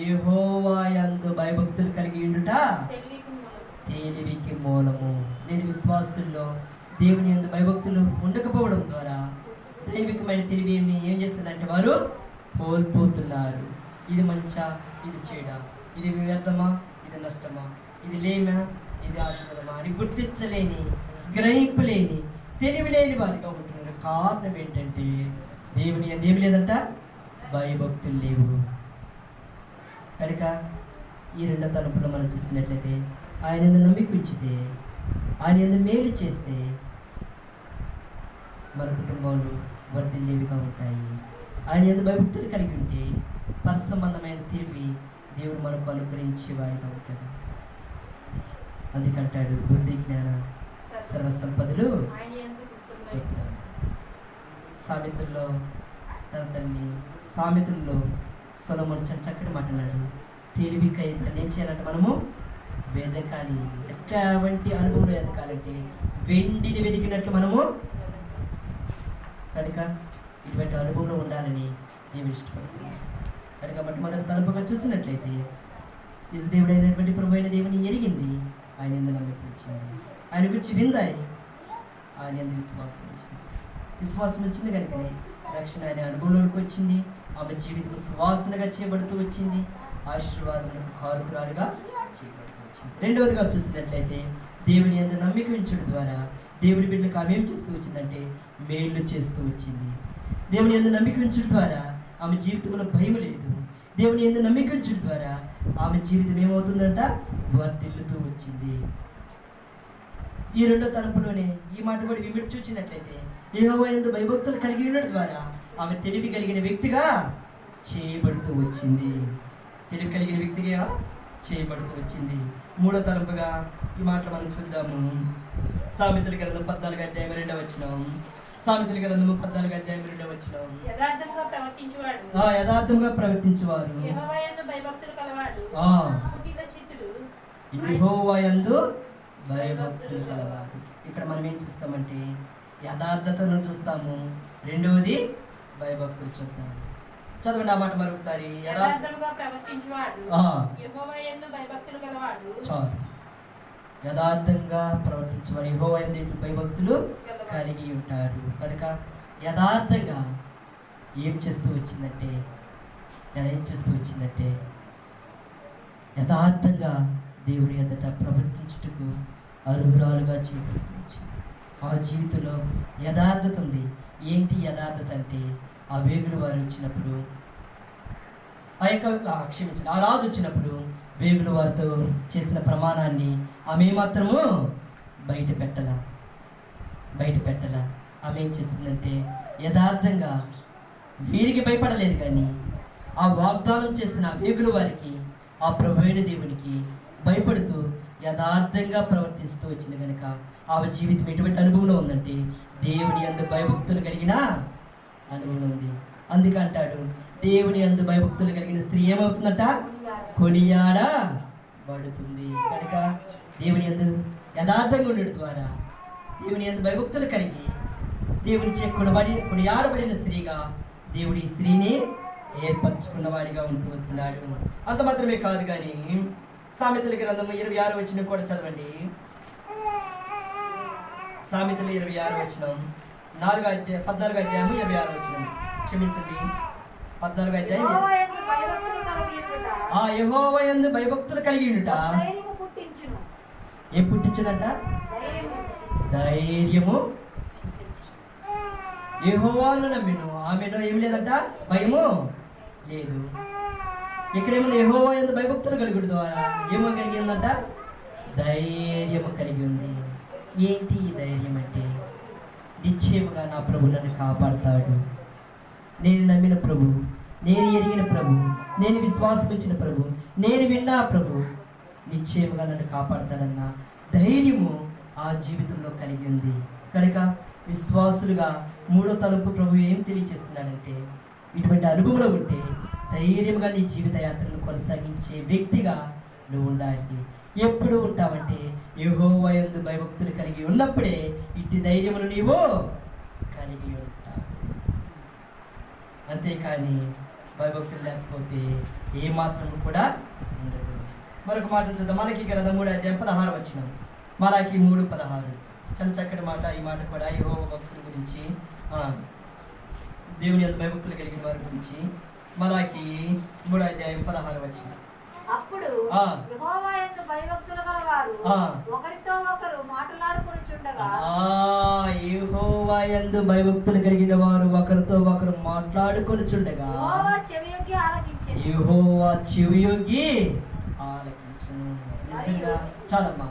యెహోవా యందు భయభక్తులు కలిగి ఉండుట తెలివికి మూలము. నేను విశ్వాసుల్లో దేవుని యందు భయభక్తులు ఉండకపోవడం ద్వారా దైవికమైన తెలివిని ఏం చేస్తుందంటే వారు కోల్పోతున్నారు. ఇది మంచా, ఇది చెడా, ఇది వ్యర్థమా, ఇది నష్టమా, ఇది లేమా, ఇది ఆశీర్వాదమా అని గుర్తించలేని, గ్రహింపు లేని, తెలివి లేని వారిగా ఉంటున్నారు. కారణం ఏంటంటే దేవుని ఏమి లేదంట, భయభక్తులు లేవు. కనుక ఈ రెండో తలుపులో మనం చూసినట్లయితే ఆయన నమ్మిక ఉంచితే, ఆయన ఎందుకు మేలు చేస్తే మన కుటుంబాలు వర్ధిల్లేవిగా ఉంటాయి. ఆయన ఎందుకు భయభక్తులు కలిగి ఉంటే పరసంబంధమైన తెలివి దేవుడు మనకు అనుగ్రహించే వారిగా ఉంటాడు. అందుకంటాడు బుద్ధి జ్ఞాన సర్వ సంపదలు సామెతల్లో తన తల్లి సామెతల్లో సొలొమోను చక్కటి మాట్లాడాడు. తెలివికై ఏం చేయాలంటే మనము వెదకాలి. ఎట్లాంటి అనుభవంలో ఎదకాలంటే వెండిని వెతికినట్లు మనము. కనుక ఇటువంటి అనుభవంలో ఉండాలని నేను ఇష్టపడుతున్నాను. కనుక మొట్టమొదటి తలుపుగా చూసినట్లయితే నిజ దేవుడైనటువంటి ప్రభువైన దేవుని ఎరిగింది, ఆయన ఎందుకు నమ్మించింది, ఆయన గురించి విందాయి, ఆయన ఎందుకు విశ్వాసం వచ్చింది. విశ్వాసం వచ్చింది కనుకనే రక్షణ అనే అనుభవంలోకి వచ్చింది. ఆమె జీవితం సువాసనగా చేయబడుతూ వచ్చింది, ఆశీర్వాదములకు కారుకురాలుగా చేయబడుతూ వచ్చింది. రెండవదిగా చూసినట్లయితే దేవుని యందు నమ్మిక ఉంచడం ద్వారా దేవుడి బిడ్డలకు ఆమె ఏం చేస్తూ వచ్చిందంటే మేలు చేస్తూ వచ్చింది. దేవుని యందు నమ్మిక ఉంచడం ద్వారా ఆమె జీవితంలో భయం లేదు. దేవుని యందు నమ్మిక ఉంచడం ద్వారా ఆమె జీవితం ఏమవుతుందంట, వర్ధిల్లుతూ వచ్చింది. ఈ రెండో తలంపులోనే ఈ మాట కూడా విమిడి చూచినట్లయితే యెహోవా యందు భయభక్తులు కలిగి ఉండడం ద్వారా ఆమె తెలివి కలిగిన వ్యక్తిగా చేయబడుతూ వచ్చింది. తెలివి కలిగిన వ్యక్తిగా చేయబడుతూ వచ్చింది. మూడో తలంపుగా ఈ మాటలు మనం చూద్దాము. సామెతల గ్రంథం 14వ అధ్యాయం 2వ వచనం. సామెతల గ్రంథం 14వ అధ్యాయం 2వ వచనం. యథార్థంగా ప్రవర్తించువాడు, యథార్థంగా ప్రవర్తించువారు యెహోవా యందు భయభక్తులు కలవాడు, కుటిల చిత్తుడు, యెహోవా యందు భయభక్తులు కలవాడు. ఇక్కడ మనం ఏం చూస్తామంటే యథార్థతను చూస్తాము, రెండవది భయభక్తులు చూద్దాము. చదవండి ఆ మాట మరొకసారి. యథార్థంగా ప్రవర్తించువాడు, యెహోవా యందు భయభక్తులు కలవాడు. చాలు. యథార్థంగా ప్రవర్తించేవాడు యెహోవా యందు భయభక్తులు కలిగి ఉంటాడు. కనుక యథార్థంగా ఏం చేస్తూ వచ్చిందంటే యథార్థంగా దేవుడి ఎదుట ప్రవర్తించుటకు అర్హురాలుగా చేయబడుతుంది. ఆ జీవితంలో యథార్థత ఉంది. ఏంటి యథార్థత అంటే ఆ వేగులు వారు వచ్చినప్పుడు ఆ రాజు వచ్చినప్పుడు వేగులు వారితో చేసిన ప్రమాణాన్ని ఆమె మాత్రము బయట పెట్టలా. ఆమె ఏం చేసిందంటే యథార్థంగా వీరికి భయపడలేదు, కానీ ఆ వాగ్దానం చేసిన వేగులు వారికి ఆ ప్రభువైన దేవునికి భయపడుతూ యథార్థంగా ప్రవర్తిస్తూ వచ్చింది. కనుక ఆమె జీవితం ఎటువంటి అనుభవంలో ఉందంటే దేవుని యందు భయభక్తులు కలిగిన అనుభవం ఉంది. అందుకే అంటాడు దేవుని యందు భయభక్తులు కలిగిన స్త్రీ ఏమవుతుందట, కొనియాడబడుతుంది. కనుక దేవుని యందు యథార్థంగా ఉండడం ద్వారా దేవుని యందు భయభక్తులు కలిగి దేవుని చే కొనియాడబడిన స్త్రీగా దేవుడి స్త్రీని ఏర్పరచుకున్నవాడిగా ఉంటూ వస్తున్నాడు. అంత మాత్రమే కాదు కానీ సామెతల గ్రంథము 26వ వచనం కూడా చదవండి. సామెతలు 26వ వచనం 14వ అధ్యాయం 26వ వచనం. క్షమించండి, 14వ అధ్యాయం. యెహోవా యందు భయభక్తులు కలిగి ఉండుట ఏం పుట్టించునంట, ధైర్యము. యెహోవాను నమ్మిను, ఆమెలో ఏం లేదంట, భయము లేదు. ఇక్కడేమో యెహోవా యందు భయభక్తులు కలుగుడు ద్వారా ఏమో కలిగిందంట, ధైర్యము కలిగి ఉంది. ఏంటి ఈ ధైర్యం అంటే నిశ్చయముగా నా ప్రభు నన్ను కాపాడుతాడు, నేను నమ్మిన ప్రభు, నేను ఎరిగిన ప్రభు, నేను విశ్వాసం ఇచ్చిన ప్రభు, నేను విన్నా ప్రభు నిశ్చయముగా నన్ను కాపాడుతాడన్న ధైర్యము ఆ జీవితంలో కలిగి ఉంది. కనుక విశ్వాసులుగా మూడో తలుపు ప్రభు ఏం తెలియజేస్తున్నాడంటే ఇటువంటి అనుభవంలో ఉంటే ధైర్యంగా నీ జీవిత యాత్రను కొనసాగించే వ్యక్తిగా నువ్వు ఉండాలి. ఎప్పుడు ఉంటావంటే యెహోవా యందు భయభక్తులు కలిగి ఉన్నప్పుడే ఇట్టి ధైర్యమును నీవు కలిగి ఉంటావు. అంతేకాని భయభక్తులు లేకపోతే ఏమాత్రం కూడా ఉండదు. మరొక మాట చూద్దాం. మలకి గ్రంథం 3వ అధ్యాయం 16వ వచనం. మలకి 3:16 చాలా చక్కటి మాట. ఈ మాట కూడా యెహోవా భక్తుల గురించి, దేవుని యందు భయభక్తులు కలిగిన వారి గురించి. మలాకి 3వ అధ్యాయం 16వ వచనం. అప్పుడు ఆ. యెహోవా యందు భయభక్తులు గలవారు ఆ. ఒకరితో ఒకరు మాట్లాడుకొనుచుండగా యెహోవా యందు భయభక్తులు కలిగిన వారు ఒకరితో ఒకరు మాట్లాడుకొనుచుండగా యెహోవా చెవియొగ్గి ఆలకించెను. యెహోవా చెవియొగ్గి ఆలకించును. నిజంగా చాలమ్మా,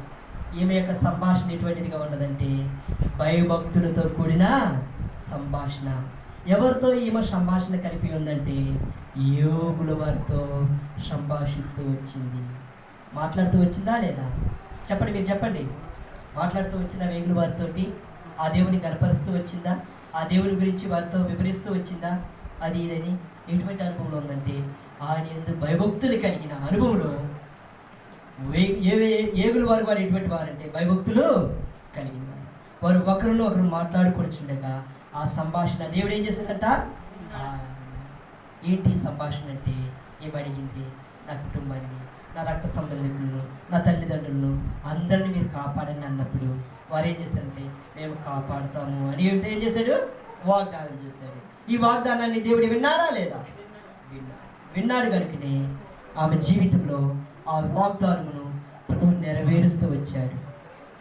ఈమె యొక్క సంభాషణ ఎటువంటిదిగా ఉన్నదంటే భయభక్తులతో కూడిన సంభాషణ. ఎవరితో ఈమె సంభాషణ కలిపి ఉందంటే యోగుల వారితో సంభాషిస్తూ వచ్చింది. మాట్లాడుతూ వచ్చిందా లేదా? చెప్పండి, మీరు చెప్పండి. మాట్లాడుతూ వచ్చిందా వేగుల వారితోటి? ఆ దేవుని కనపరుస్తూ వచ్చిందా? ఆ దేవుని గురించి వారితో వివరిస్తూ వచ్చిందా? అది ఇదని ఎటువంటి అనుభవంలో ఉందంటే ఆయన యందు భయభక్తులు కలిగిన అనుభవంలో ఏగుల వారు ఎటువంటి వారంటే భయభక్తులు కలిగిన వారు ఒకరిని ఒకరు మాట్లాడుకొనిచుండగా ఆ సంభాషణ దేవుడు ఏం చేశాడంట? ఏంటి సంభాషణ అంటే ఏమడిగింది? నా కుటుంబాన్ని, నా రక్త సంబంధికులను, నా తల్లిదండ్రులను అందరిని మీరు కాపాడని అన్నప్పుడు వారు ఏం చేశారంటే మేము కాపాడుతాము అని ఏం చేశాడు? వాగ్దానం చేశాడు. ఈ వాగ్దానాన్ని దేవుడు విన్నాడా లేదా? విన్నాడు కనుకనే ఆమె జీవితంలో ఆ వాగ్దానమును ప్రభువు నెరవేరుస్తూ వచ్చాడు.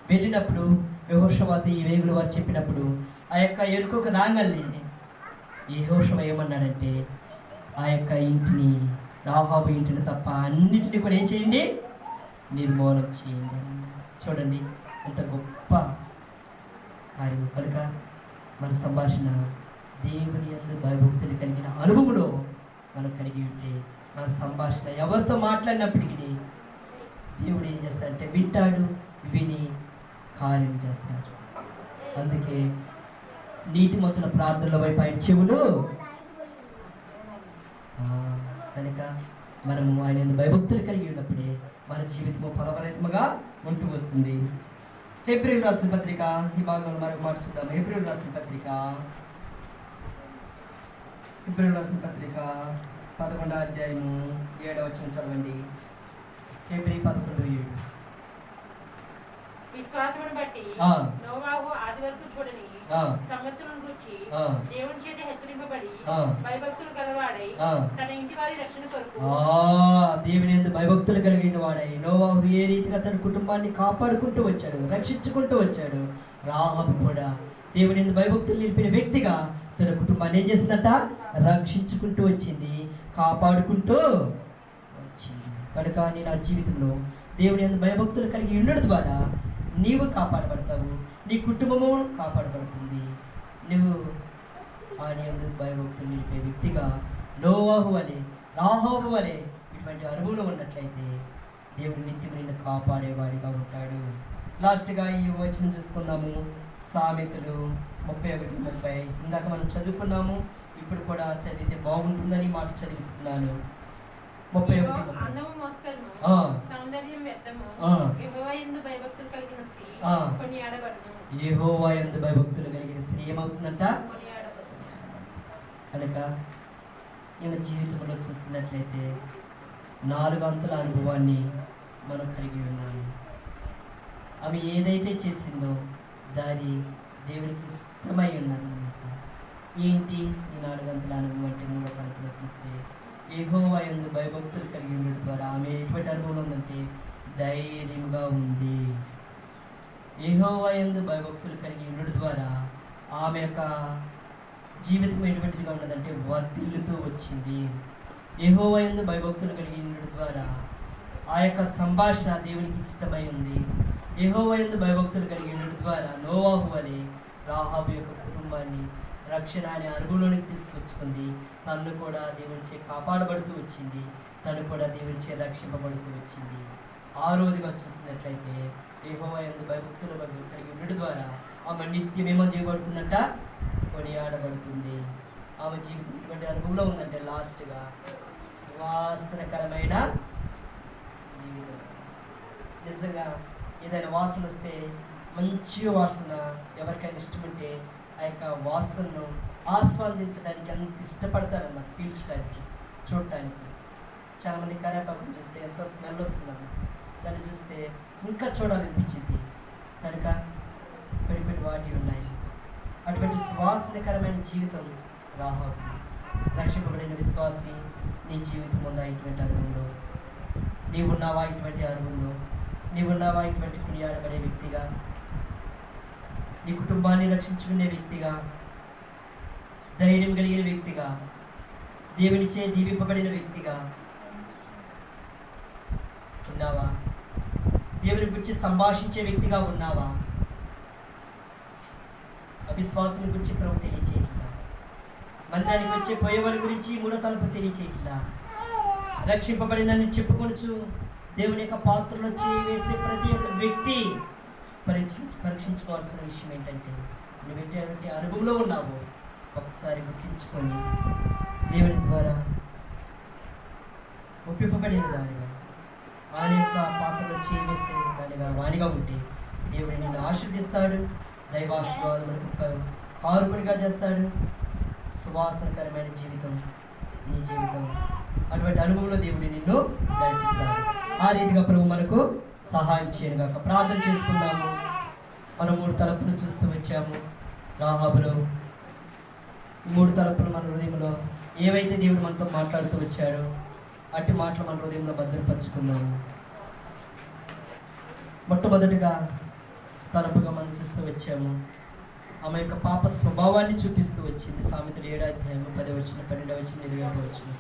వెళ్ళినప్పుడు యెహోషువతో ఈ వేగుల వారు చెప్పినప్పుడు ఆ యొక్క ఎరుకకు రాగల్ని యెహోషువ ఏమన్నాడంటే ఆ యొక్క ఇంటిని, రాహాబు ఇంటిని తప్ప అన్నిటిని కూడా ఏం చేయండి? నిర్మూలన చేయండి. చూడండి ఎంత గొప్ప కార్యం. కనుక మన సంభాషణ దేవుని యందు భయభక్తులు కలిగిన అనుభవంలో మనం కలిగి ఉంటే మన సంభాషణ ఎవరితో మాట్లాడినప్పటికీ దేవుడు ఏం చేస్తాడంటే వింటాడు, విని కార్యం చేస్తాడు. అందుకే నీతిమంతుల ప్రార్థనల వైపు ఆయన చెవులు. కనుక మనము ఆయన భయభక్తులు కలిగి ఉన్నప్పుడే మన జీవితము ఫలభరితముగా ఉంటూ వస్తుంది. హెబ్రీయులకు రాసిన పత్రిక ఈ భాగంలో మరొక మాట చూద్దాం. హెబ్రీయులకు రాసిన పత్రిక 11వ అధ్యాయము 7వ వచనం చదవండి. హెబ్రీ 11:7. విశ్వాసమును బట్టి నోవాహు ఆది వరకు చూడని సంగతులను గూర్చి దేవుని చేత హెచ్చరింపబడి భయభక్తులు గలవాడై తన ఇంటి వారి రక్షణ కొరకు దేవుని యందు భయభక్తులు కలిగిన వాడై నోవాహు ఏ రీతిగా తన కుటుంబాన్ని కాపాడుకుంటూ వచ్చాడు, రక్షించుకుంటూ వచ్చాడు. రాహాబు కూడా దేవుని యందు భయభక్తులు నిలిపిన వ్యక్తిగా తన కుటుంబాన్ని ఏం చేసిందట? రక్షించుకుంటూ వచ్చింది, కాపాడుకుంటూ వచ్చింది. కనుక నీ నా జీవితంలో దేవుని యందు భయభక్తులు కలిగి ఉండడం ద్వారా నీవు కాపాడబడతావు, నీ కుటుంబము కాపాడబడుతుంది. నువ్వు ఆయన యందు భయభక్తులు నిలిపే వ్యక్తిగా నోవాహు వలె, రాహాబు వలె ఇటువంటి అనుభవం ఉన్నట్లయితే దేవుడు నిత్యం నిన్ను కాపాడేవాడిగా ఉంటాడు. లాస్ట్గా ఈ వచనం చూసుకుందాము. సామెతలు 31:30. ఇందాక మనం చదువుకున్నాము, ఇప్పుడు కూడా చదివితే బాగుంటుందని మాట చదివిస్తున్నాను. 31. అందము మోసకరము, సౌందర్యం వ్యర్థము, యెహోవా యందు భయభక్తులు కలిగిన స్త్రీ కొనియాడబడును. యెహోవా యందు భయభక్తులు కలిగిన స్త్రీ ఏమవుతుందంట? కొనియాడబడును. కనుక ఈమె జీవితంలో చూస్తున్నట్లయితే 4 అంతుల అనుభవాన్ని మనం కలిగి ఉన్నాము. ఆమె ఏదైతే చేసిందో దాని దేవునికి ఇష్టమై ఉన్నదన్నమాట. ఏంటి ఈ 4 అంతుల అనుభవం అంటే? 3వ పంక్తిలో చూస్తే యెహోవా యందు భయభక్తులు కలిగి ఉండడం ద్వారా ఆమె ఎటువంటి అనుభవం ఉందంటే ధైర్యంగా ఉంది. యెహోవా యందు భయభక్తులు కలిగి ఉండడం ద్వారా ఆమె యొక్క జీవితం ఎటువంటిదిగా ఉన్నదంటే వర్ధిల్లుతూ వచ్చింది. యెహోవా యందు భయభక్తులు కలిగి ఉండడం ద్వారా ఆ యొక్క సంభాషణ దేవునికి ఇష్టమై ఉంది. యెహోవా యందు భయభక్తులు కలిగి ఉండడం ద్వారా నోవాహు వలె రాహాబు యొక్క కుటుంబాన్ని రక్షణ అనే అనుభవంలోనికి తీసుకొచ్చుకుంది. తను కూడా దేవునిచే కాపాడబడుతూ వచ్చింది, తను కూడా దేవునిచే రక్షింపబడుతూ వచ్చింది. 6వదిగా చూసినట్లయితే యెహోవా యందు భయభక్తులు కలిగి ఉండడం ద్వారా ఆమె నిత్యం ఏమో చేయబడుతుందంట? కొనియాడబడుతుంది. ఆమె జీవితం ఇటువంటి అనుభవంలో ఉందంటే లాస్ట్గా సువాసనకరమైన జీవితం. నిజంగా ఏదైనా వాసన వస్తే మంచి వాసన ఎవరికైనా ఇష్టముంటే ఆ యొక్క వాసనను ఆస్వాదించడానికి అంత ఇష్టపడతారన్నమాట, పీల్చడానికి, చూడటానికి. చాలామంది కరేపాకును చూస్తే ఎంతో స్మెల్ వస్తుందన్న, దాన్ని చూస్తే ఇంకా చూడాలనిపించింది. కనుక పెట్టి వాటి ఉన్నాయి. అటువంటి సువాసనకరమైన జీవితం రాహాబు. రక్షింపబడిన విశ్వాసి నీ జీవితం ఉందా? ఇటువంటి అనుభవంలో నీవున్నావా ఇటువంటి అనుభవంలో? నీవున్నావా ఇటువంటి కొనియాడబడే వ్యక్తిగా, నీ కుటుంబాన్ని రక్షించుకునే వ్యక్తిగా, ధైర్యం కలిగిన వ్యక్తిగా, దేవునిచే దీవింపబడిన వ్యక్తిగా ఉన్నావా? దేవుని గురించి సంభాషించే వ్యక్తిగా ఉన్నావా? అవిశ్వాసం గురించి ప్రభు తెలియచేయట్లా, మందిరానికి వచ్చే పోయేవారి గురించి మూడో తలుపు తెలియచేయట్లా, రక్షింపబడిందని చెప్పుకొనుచు దేవుని యొక్క పాత్రలో చేసి ప్రతి ఒక్క వ్యక్తి పరీక్షించుకోవాల్సిన విషయం ఏంటంటే, నువ్వు ఎటువంటి అనుభవంలో ఉన్నావో ఒకసారి గుర్తించుకొని దేవుని ద్వారా ఒప్పింపబడిన దానిగా, ఆయన యొక్క పాత్రలో చేసే దానిగా వాణిగా ఉంటే దేవుడు నిన్ను ఆశీర్దిస్తాడు. దైవాశీర్వాదములకు కారుపడిగా చేస్తాడు. సువాసనకరమైన జీవితం నీ జీవితం. అటువంటి అనుభవంలో దేవుడు నిన్ను నడిపిస్తాడు. ఆ రీతిగా ప్రభు మనకు సహాయం చేయను గాక. ప్రార్థన చేసుకున్నాము. మనం 3 తలుపులు చూస్తూ వచ్చాము. రాహాబులో 3 తలుపులు మన హృదయంలో ఏవైతే దేవుడు మనతో మాట్లాడుతూ వచ్చాడో అట్టి మాటలు మన హృదయంలో భద్రపరుచుకున్నాము. మొట్టమొదటిగా తలుపుగా మనం చూస్తూ వచ్చాము. ఆమె యొక్క పాప స్వభావాన్ని చూపిస్తూ వచ్చింది. సామెతలు 7వ అధ్యాయం 10వ వచనం, 12వ వచనం, 20వ వచనం.